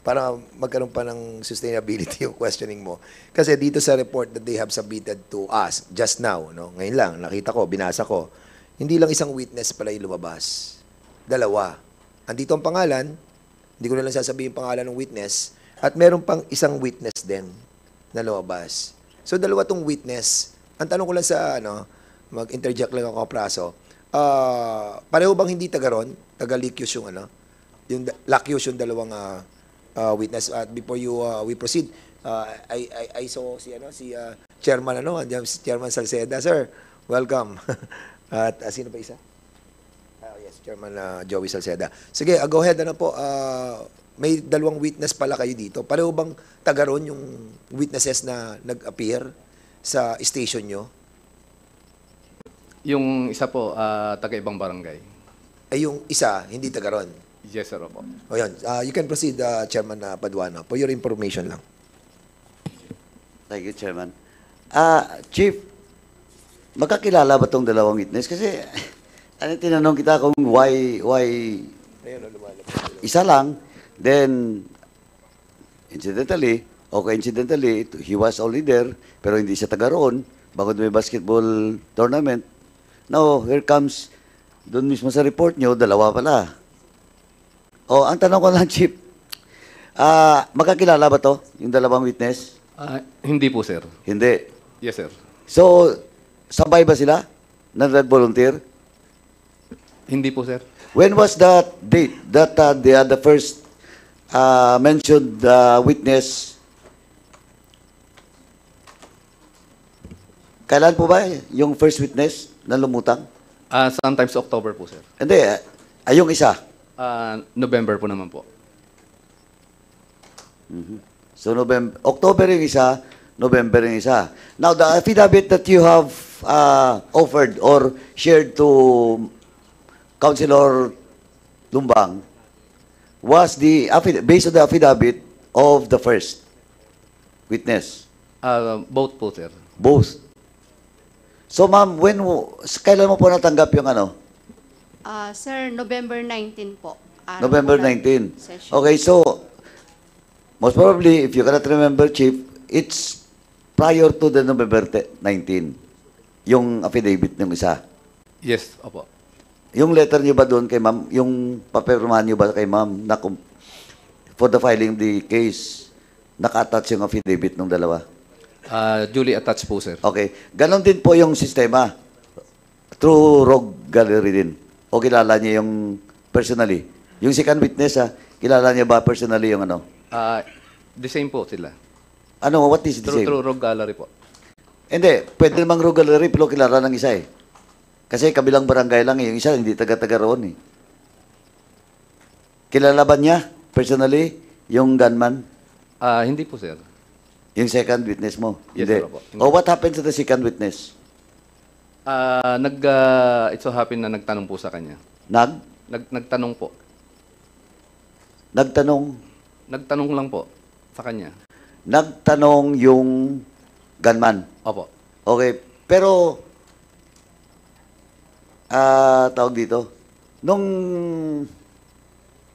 para magkaroon pa ng sustainability yung questioning mo. Kasi dito sa report that they have submitted to us just now, no? Ngayon lang, nakita ko, binasa ko, hindi lang isang witness pala yung lumabas. Dalawa. Andito ang pangalan, hindi ko na lang sasabihin yung pangalan ng witness, at meron pang isang witness din na lumabas. So, dalawa tong witness. Ang tanong ko lang sa, mag-interject lang ako, Praso, pareho bang hindi taga ron? Taga-Lycius yung, yung Lycius yung dalawang witness. Before we proceed, I saw si Chairman si Chairman Salceda, sir. Welcome. At sino pa isa? Yes, Chairman Joey Salceda. Sige, go ahead po. May dalawang witness pala kayo dito. Pareho bang taga ron yung witnesses na nag-appear sa station nyo? Yung isa po, taga-ibang barangay. Ay, yung isa, hindi taga ron. Yes, sir, opo. O yun. You can proceed, Chairman Paduano. For your information lang. thank you, Chairman. Chief, magkakilala ba itong dalawang witness? Kasi, tinanong kita kung why isa lang, then, incidentally, he was already there, pero hindi siya taga roon, bago may basketball tournament. Now, here comes, doon mismo sa report nyo, dalawa pala. Ang tanong ko lang, Chief, magkakilala ba to, yung dalawang witness? Hindi po, sir. Hindi. Yes, sir. So, sabay ba sila na nag-volunteer? Hindi po, sir. When was that date that the first mentioned witness? Kailan po ba yung first witness na lumutang? Sometimes October po, sir. Hindi, yung isa. November po naman po. So, October yung isa, November yung isa. Now, the affidavit that you have offered or shared to Councilor Lumbang was based on the affidavit of the first witness. Both po, sir. Both. So, ma'am, kailan mo po natanggap yung Sir, November 19 po. Araw November po ng 19. session. Okay, so, most probably, if you cannot remember, Chief, it's prior to the November 19, yung affidavit ng isa. Yes, opo. Yung letter niyo ba doon kay ma'am, yung papirmahan niyo ba kay ma'am na for the filing the case, naka-attach yung affidavit ng dalawa? Duly attached po, sir. Okay. Ganon din po yung sistema. Through Rogue Gallery din. O kilala niya yung personally? Yung second witness, kilala niya ba personally yung ano? The same po sila. Ano, what is the same? Through Rogue Gallery po. Hindi, pwede namang Rogalari, pero kilala ng isa eh. Kasi kabilang barangay lang eh. Yung isa, hindi taga-taga roon eh. Kilala ba niya, personally, yung gunman? Hindi po, sir. Yung second witness mo? Yes, Hindi. sir, opo. O what happened to the second witness? It so happen na nagtanong po sa kanya. Nagtanong po. Nagtanong? Nagtanong lang po sa kanya. Nagtanong yung gunman? Opo. Okay, pero, tawag dito, nung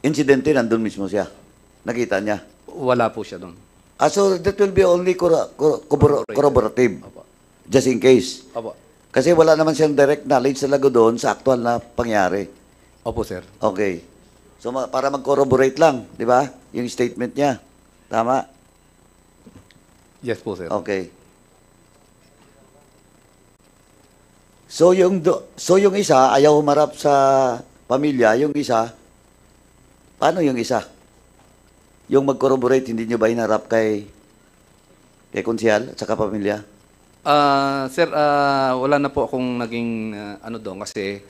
insidente, nandun mismo siya. Nakita niya. Wala po siya doon. So that will be only corroborative. Opo. Just in case. Opo. Kasi wala naman siyang direct knowledge talaga doon sa actual na pangyari. Opo, sir. Okay. So para mag-corroborate lang, di ba? Yung statement niya. Tama? Yes po, sir. Okay. So yung isa ayaw humarap sa pamilya, yung isa paano yung isa? Yung mag-corroborate hindi niyo ba hinarap kay konsehal at saka pamilya? Sir, wala na po akong naging ano doon kasi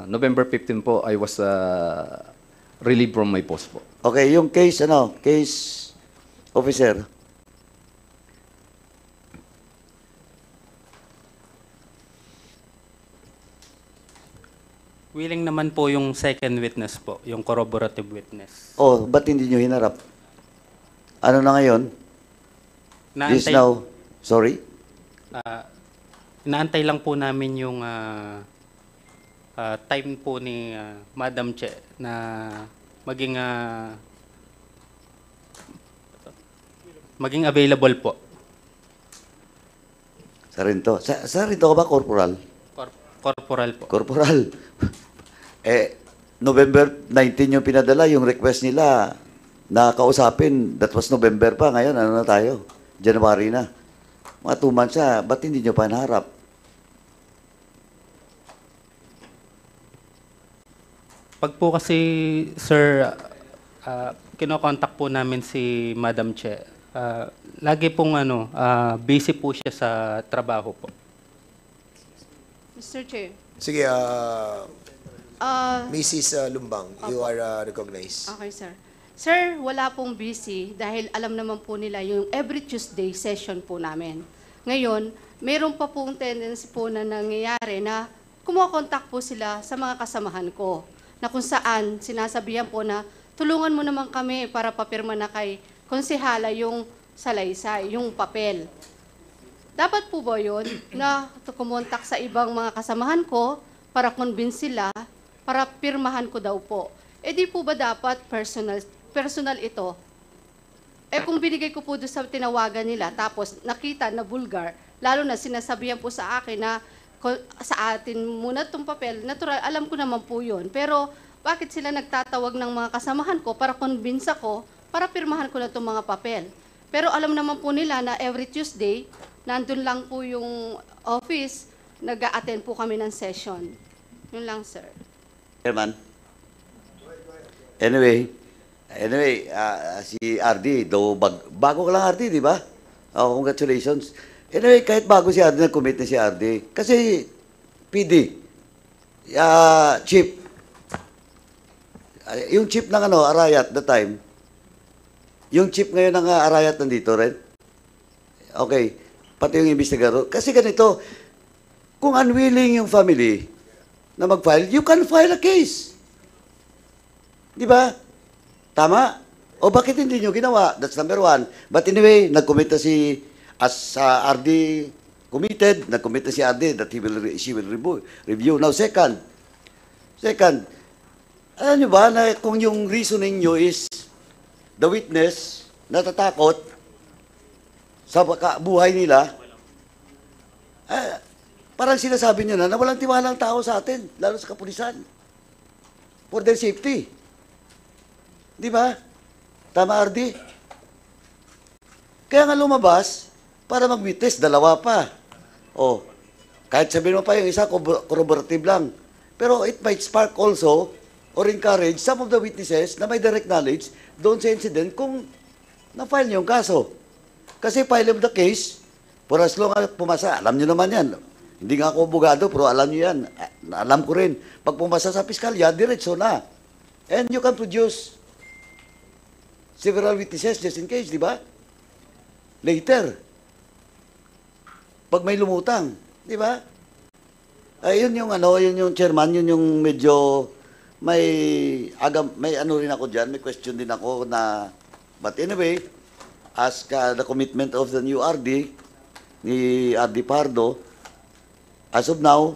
November 15 po I was relieved from my post po. Okay, yung case officer. Willing naman po yung second witness po, yung corroborative witness. Oh, ba't hindi nyo hinarap? Ano na ngayon? This Naantay, now, sorry? inaantay lang po namin yung time po ni Madam Che na maging available po. Sa rinto. Sa rinto ka ba, corporal? Corporal po. Corporal. November 19 yung pinadala, yung request nila na kausapin. That was November pa. Ngayon, ano na tayo? January na. Mga 2 months na. Ba't hindi nyo pa naharap? Pag po kasi, sir, kinokontak po namin si Madam Che. Lagi pong busy po siya sa trabaho po. Mr. Chair. Sige, Mrs. Lumbang, you are recognized. Okay, sir. Sir, wala pong busy dahil alam naman po nila yung every Tuesday session po namin. Ngayon, meron pa pong tendency po na nangyayari na kumokontak po sila sa mga kasamahan ko na kung saan sinasabihan po na tulungan mo naman kami para papirma na kay konsehala yung salaysay, yung papel. Dapat po ba yun na kumontak sa ibang mga kasamahan ko para convince sila, para pirmahan ko daw po? Di po ba dapat personal ito? Kung binigay ko po doon sa tinawagan nila, tapos nakita na vulgar, lalo na sinasabihan po sa akin na sa atin muna itong papel, natural, alam ko naman po yun. Pero bakit sila nagtatawag ng mga kasamahan ko para convince ako, para pirmahan ko na itong mga papel? Pero alam naman po nila na every Tuesday, nandun lang po yung office, nag-a-attend po kami ng session. Yun lang, sir. Chairman? Anyway, si RD, bago ka lang RD, di ba? Oh, congratulations. Anyway, kahit bago si RD, nag-commit na si RD. Kasi, PD, chief, yung chief ng Arayat that time, yung chief ngayon ng Arayat nandito rin. Okay, pati yung investigador. Kasi ganito, kung unwilling yung family na mag-file, you can file a case. Di ba? Tama? O bakit hindi nyo ginawa? That's number one. But anyway, nag-commit na as RD committed, nag-commit na si RD that she will review. Now, second, alam nyo ba na kung yung reasoning nyo is the witness natatakot sa buhay nila, parang sinasabi nyo na walang tiwala ang tao sa atin, lalo sa kapulisan, for their safety. Di ba? Tama, RD? Kaya nga lumabas, para mag-witness, dalawa pa. O, kahit sabihin mo pa yung isa, corroborative lang. Pero it might spark also or encourage some of the witnesses na may direct knowledge doon sa incident kung na-file niyo yung kaso. Kasi file of the case, for as long as pumasa, alam niyo naman yan. Hindi nga ako abogado, pero alam niyo yan. Alam ko rin. Pag pumasa sa piskalya, diretso na. And you can produce several witnesses just in case, di ba? Later. Pag may lumutang, di ba? Ay, yun yung chairman, yun yung medyo may ano rin ako diyan, may question din ako na, but anyway, as the commitment of the new RD, ni RD Pardo, as of now,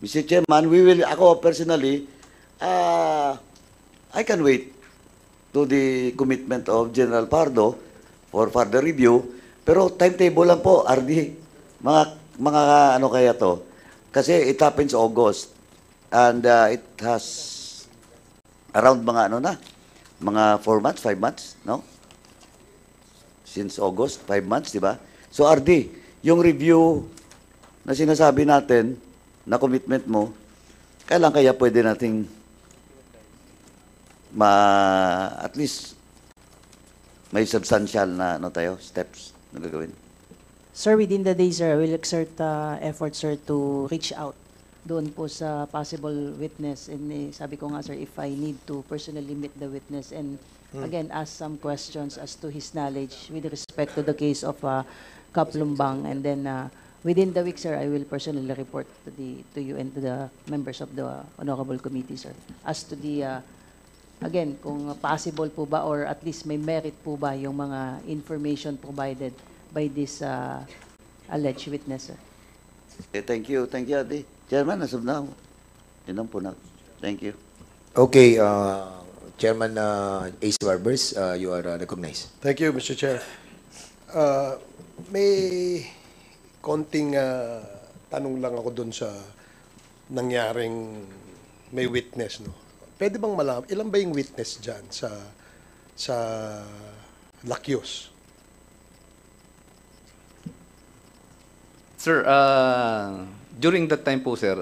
Mr. Chairman, ako personally, I can wait to the commitment of General Pardo for further review, pero timetable lang po, RD, mga ano kaya to, kasi it happens August. And it has around mga mga 4 months, 5 months, no? Since August, 5 months, di ba? So, RD, yung review na sinasabi natin, na commitment mo, kailan kaya pwede nating at least may substantial na steps na gagawin? Sir, within the day, sir, I will exert effort, sir, to reach out doon po sa possible witness. And sabi ko nga, sir, if I need to personally meet the witness and again, ask some questions as to his knowledge with respect to the case of Kap Lumbang. And then within the week, sir, I will personally report to you and to the members of the Honorable Committee, sir, as to the, again, kung possible po ba or at least may merit po ba yung mga information provided by this alleged witness, sir. Okay, thank you, RD. Chairman, as of now, yun lang po na. Thank you. Okay, Chairman Ace Barbers, you are recognized. Thank you, Mr. Chair. May konting tanong lang ako doon sa nangyaring may witness, no? Pwede bang malaman, ilan ba yung witness dyan sa Lakyos? Sir, during that time po, sir,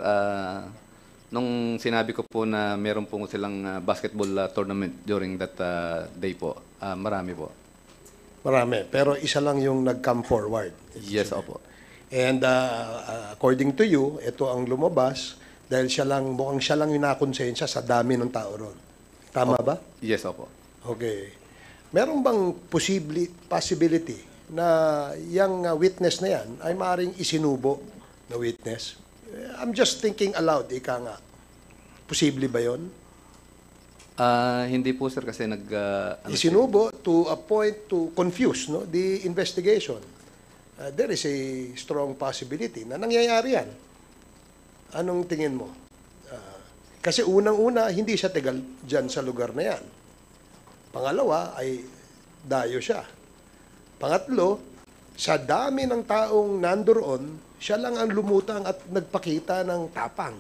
nung sinabi ko po na meron po silang basketball tournament during that day po, marami po. Marami, pero isa lang yung nag-come forward. Yes, opo. And according to you, ito ang lumabas dahil mukhang siya lang yung nakonsensya sa dami ng tao ron. Tama ba? Yes, opo. Okay. Meron bang possibility na yung witness na yan ay maaaring isinubo na witness? I'm just thinking aloud, ika nga. Posible ba yun? Hindi po, sir, kasi isinubo to a point to confuse, no, the investigation. There is a strong possibility na nangyayari yan. Anong tingin mo? Kasi unang-una, hindi siya tagal dyan sa lugar na yan. Pangalawa, ay dayo siya. Pangatlo, sa dami ng taong nandoon, siya lang ang lumutang at nagpakita ng tapang.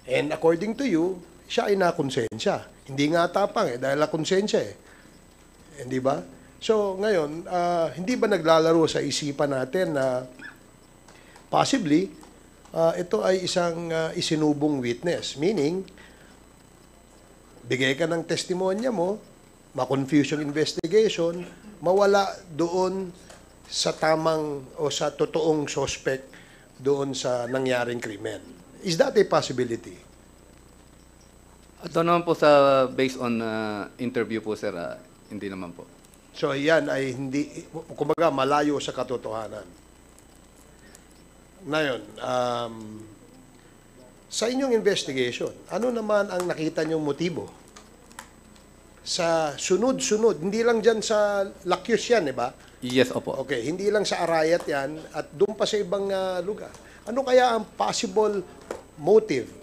And according to you, siya ay nakonsensya. Hindi nga tapang dahil nakonsensya Hindi ba? So ngayon, hindi ba naglalaro sa isipan natin na possibly ito ay isang isinubong witness? Meaning, bigay ka ng testimonya mo, ma-confuse yung investigation, mawala doon sa tamang o sa totoong suspect doon sa nangyaring krimen. Is that a possibility? Ito naman po sa based on interview po, sir, hindi naman po. So yan ay hindi, kumbaga malayo sa katotohanan. Ngayon, sa inyong investigation, ano naman ang nakita niyong motibo? Sa sunod-sunod, hindi lang dyan sa Lakyos yan, di ba? Yes, opo. Okay, hindi lang sa Arayat yan at doon pa sa ibang lugar. Ano kaya ang possible motive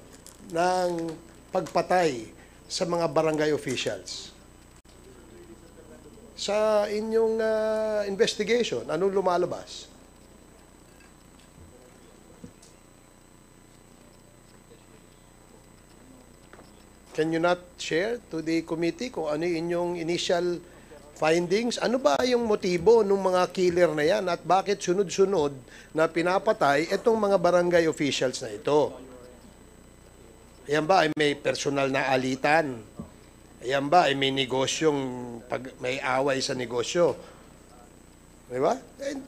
ng pagpatay sa mga barangay officials? Sa inyong investigation, anong lumalabas? Can you not share to the committee kung ano yung inyong initial findings? Ano ba yung motibo ng mga killer na yan at bakit sunod-sunod na pinapatay itong mga barangay officials na ito? Yan ba ay may personal na alitan? Yan ba ay may negosyong, may away sa negosyo? Di ba? And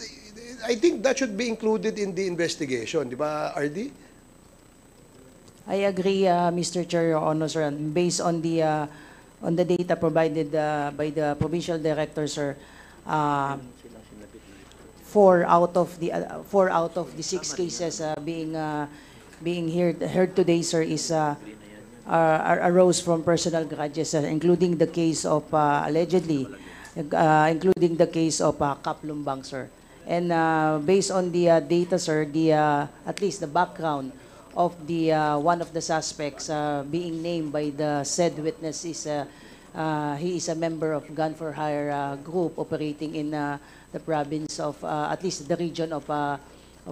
I think that should be included in the investigation. Di ba, RD? I agree, Mr. Chair, Your Honor, sir. And based on the data provided by the provincial director, sir, 4 out of the 6 cases being heard today, sir, is arose from personal grudges, including the case of allegedly, including the case of Kap Lumbang, sir. And based on the data, sir, at least the background of the one of the suspects being named by the said witness is he is a member of gun for hire group operating in the province of at least the region of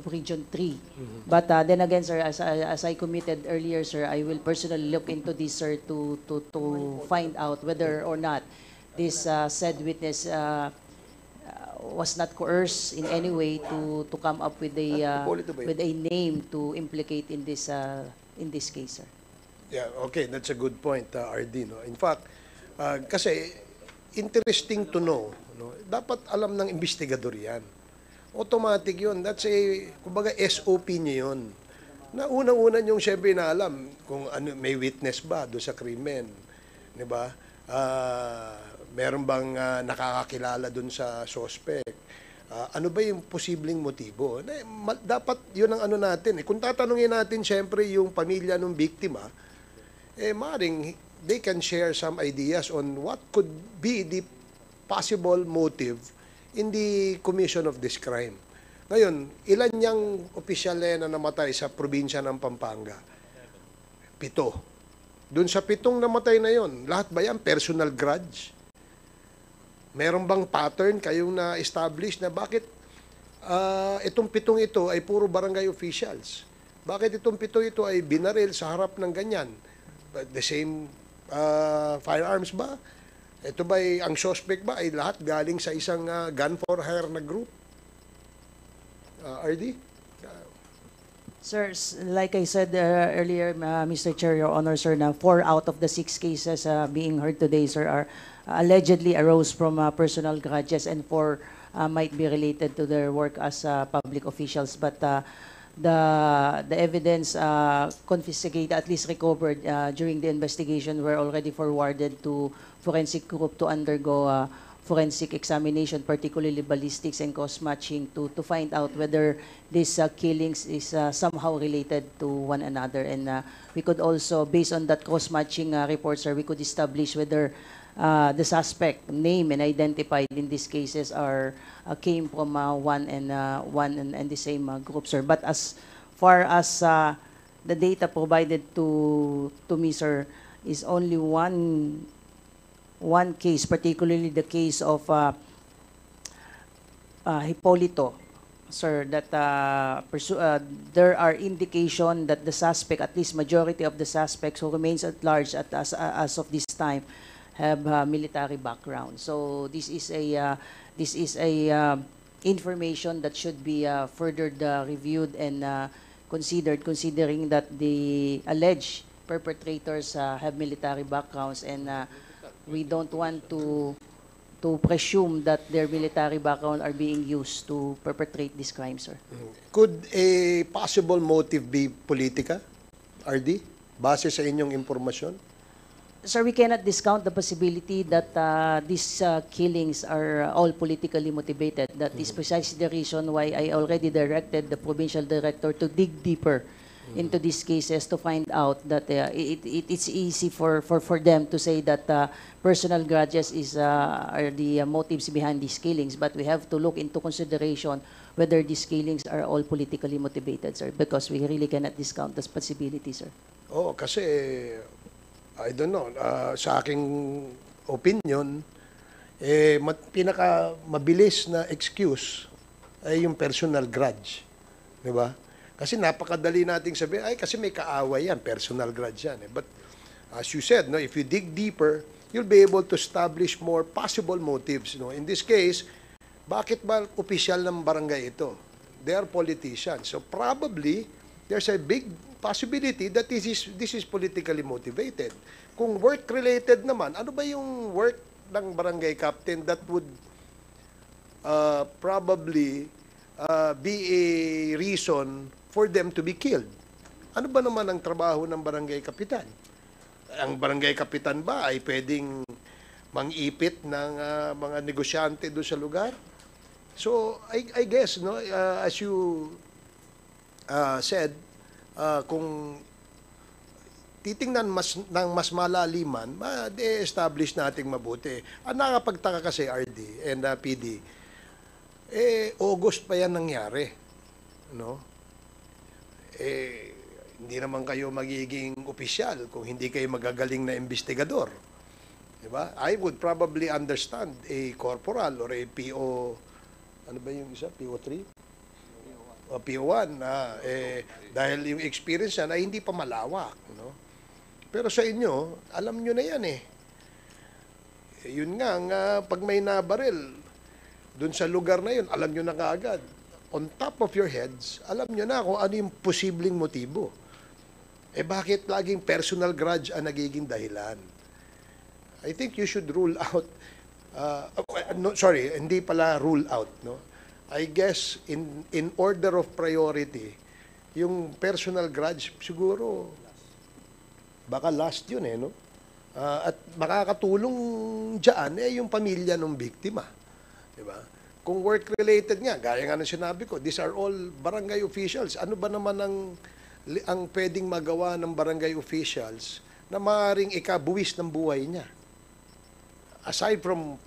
Region 3. But then again, sir, as I committed earlier, sir, I will personally look into this, sir, to find out whether or not this said witness was not coerced in any way to come up with a name to implicate in this case, sir. Yeah, okay, that's a good point, RD. No? In fact, kasi interesting to know, no? Dapat alam ng investigador yan. Automatic yun. That's a, kumbaga, SOP niyo yun. Na unang-una niyong siyempre na alam kung ano, may witness ba doon sa krimen. Di ba? Meron bang nakakakilala doon sa suspect? Ano ba yung posibleng motibo? Dapat yun ang ano natin. Kung tatanungin natin siyempre yung pamilya ng biktima, maring they can share some ideas on what could be the possible motive in the commission of this crime. Ngayon, ilan niyang opisyal na namatay sa probinsya ng Pampanga? 7. Doon sa 7 namatay na yon, lahat ba yan personal grudge? Meron bang pattern kayong na-establish na bakit itong 7 ito ay puro barangay officials? Bakit itong 7 ito ay binaril sa harap ng ganyan? The same firearms ba? Ito ba ang suspect ba ay lahat galing sa isang gun for hire na group? RD? Sir, like I said earlier, Mr. Chair, Your Honor, sir, na 4 out of the 6 cases being heard today, sir, are allegedly arose from personal grudges, and 4 might be related to their work as public officials. But the evidence confiscated, at least recovered during the investigation, were already forwarded to forensic group to undergo forensic examination, particularly ballistics and cost matching, to find out whether these killings is somehow related to one another. And we could also, based on that cost matching report, sir, we could establish whether the suspect name and identified in these cases are came from one and the same group, sir. But as far as the data provided to me, sir, is only one case, particularly the case of Hipolito, sir, that there are indication that the suspect, at least majority of the suspects who remains at large as of this time, have military background. So this is a information that should be further reviewed and considered, considering that the alleged perpetrators have military backgrounds, and we don't want to presume that their military background are being used to perpetrate this crime, sir. Could a possible motive be politika, RD, base sa inyong impormasyon? Sir, we cannot discount the possibility that these killings are all politically motivated. That is precisely the reason why I already directed the provincial director to dig deeper into these cases to find out that it's easy for them to say that personal grudges are the motives behind these killings, but we have to look into consideration whether these killings are all politically motivated, sir, because we really cannot discount this possibility, sir. Oo, kasi I don't know, sa aking opinion, pinaka mabilis na excuse ay yung personal grudge, di ba? Kasi napakadali nating sabihin, ay kasi may kaaway yan, personal grudge yan. But as you said, no, if you dig deeper, you'll be able to establish more possible motives. No? In this case, bakit ba opisyal ng barangay ito? They are politicians. So probably, there's a big possibility that this is politically motivated. Kung work-related naman, ano ba yung work ng barangay captain that would probably be a reason for them to be killed? Ano ba naman ang trabaho ng barangay kapitan? Ang barangay kapitan ba ay pwedeng mangipit ng mga negosyante doon sa lugar? So, I guess, no, as you said, kung titingnan ng mas malaliman, ma-establish nating mabuti. Ang nakapagtaka kasi, RD and PD, August pa yan nangyari. No? Hindi naman kayo magiging opisyal kung hindi kayo magagaling na investigador. Diba? I would probably understand a corporal or a PO, ano ba yung isa? PO3? O PO1. Dahil yung experience yan ay hindi pa malawak. No? Pero sa inyo, alam nyo na yan eh. Yun nga, pag may nabaril, dun sa lugar na yun, alam nyo na kaagad. On top of your heads, alam nyo na kung ano yung posibleng motibo. Bakit laging personal grudge ang nagiging dahilan? I think you should rule out, hindi pala rule out, no? I guess in order of priority, yung personal grudge siguro baka last yun no? At makakatulong diyan yung pamilya ng biktima. Di ba? Kung work-related nga, gaya nga ng sinabi ko, these are all barangay officials. Ano ba naman ang pwedeng magawa ng barangay officials na maaaring ikabuwis ng buhay niya? Aside from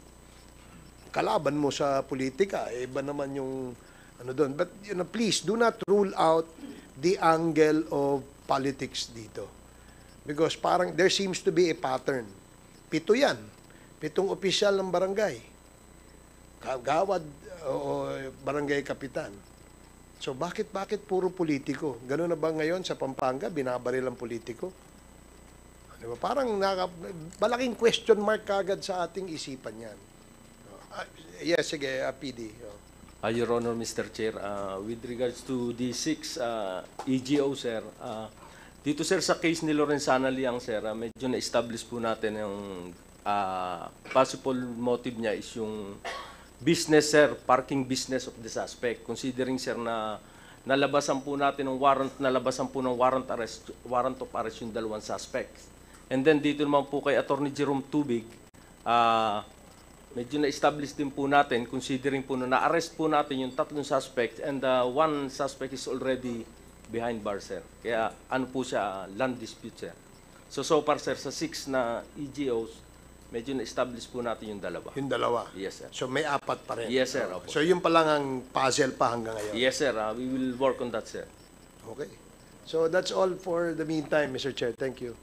kalaban mo sa politika, iba naman yung ano doon. But please do not rule out the angle of politics dito. Because parang there seems to be a pattern. 7 yan. 7 opisyal ng barangay. Kagawad o barangay kapitan. So bakit puro politiko? Ganun na ba ngayon sa Pampanga, binabaril ang politiko? Diba? Parang malaking question mark kagad sa ating isipan yan. Yes, sige, PD. Your Honor, Mr. Chair, with regards to the 6 EGO, sir, dito, sir, sa case ni Lorenzana Liang, sir, medyo na-establish po natin yung possible motive niya is yung business, sir, parking business of the suspect. Considering, sir, na nalabasan po natin ng warrant of arrest yung 2 suspects. And then dito naman po kay Attorney Jerome Tubig, medyo na-establish din po natin, considering po na na-arrest po natin yung 3 suspects and 1 suspect is already behind bars, sir. Kaya ano po siya, land dispute, sir. So far, sir, sa 6 na EGOs, medyo na-establish po natin yung 2. Yung 2? Yes, sir. So may 4 pa rin? Yes, sir. Opo. So yun pa lang ang puzzle pa hanggang ngayon? Yes, sir. We will work on that, sir. Okay. So that's all for the meantime, Mr. Chair. Thank you.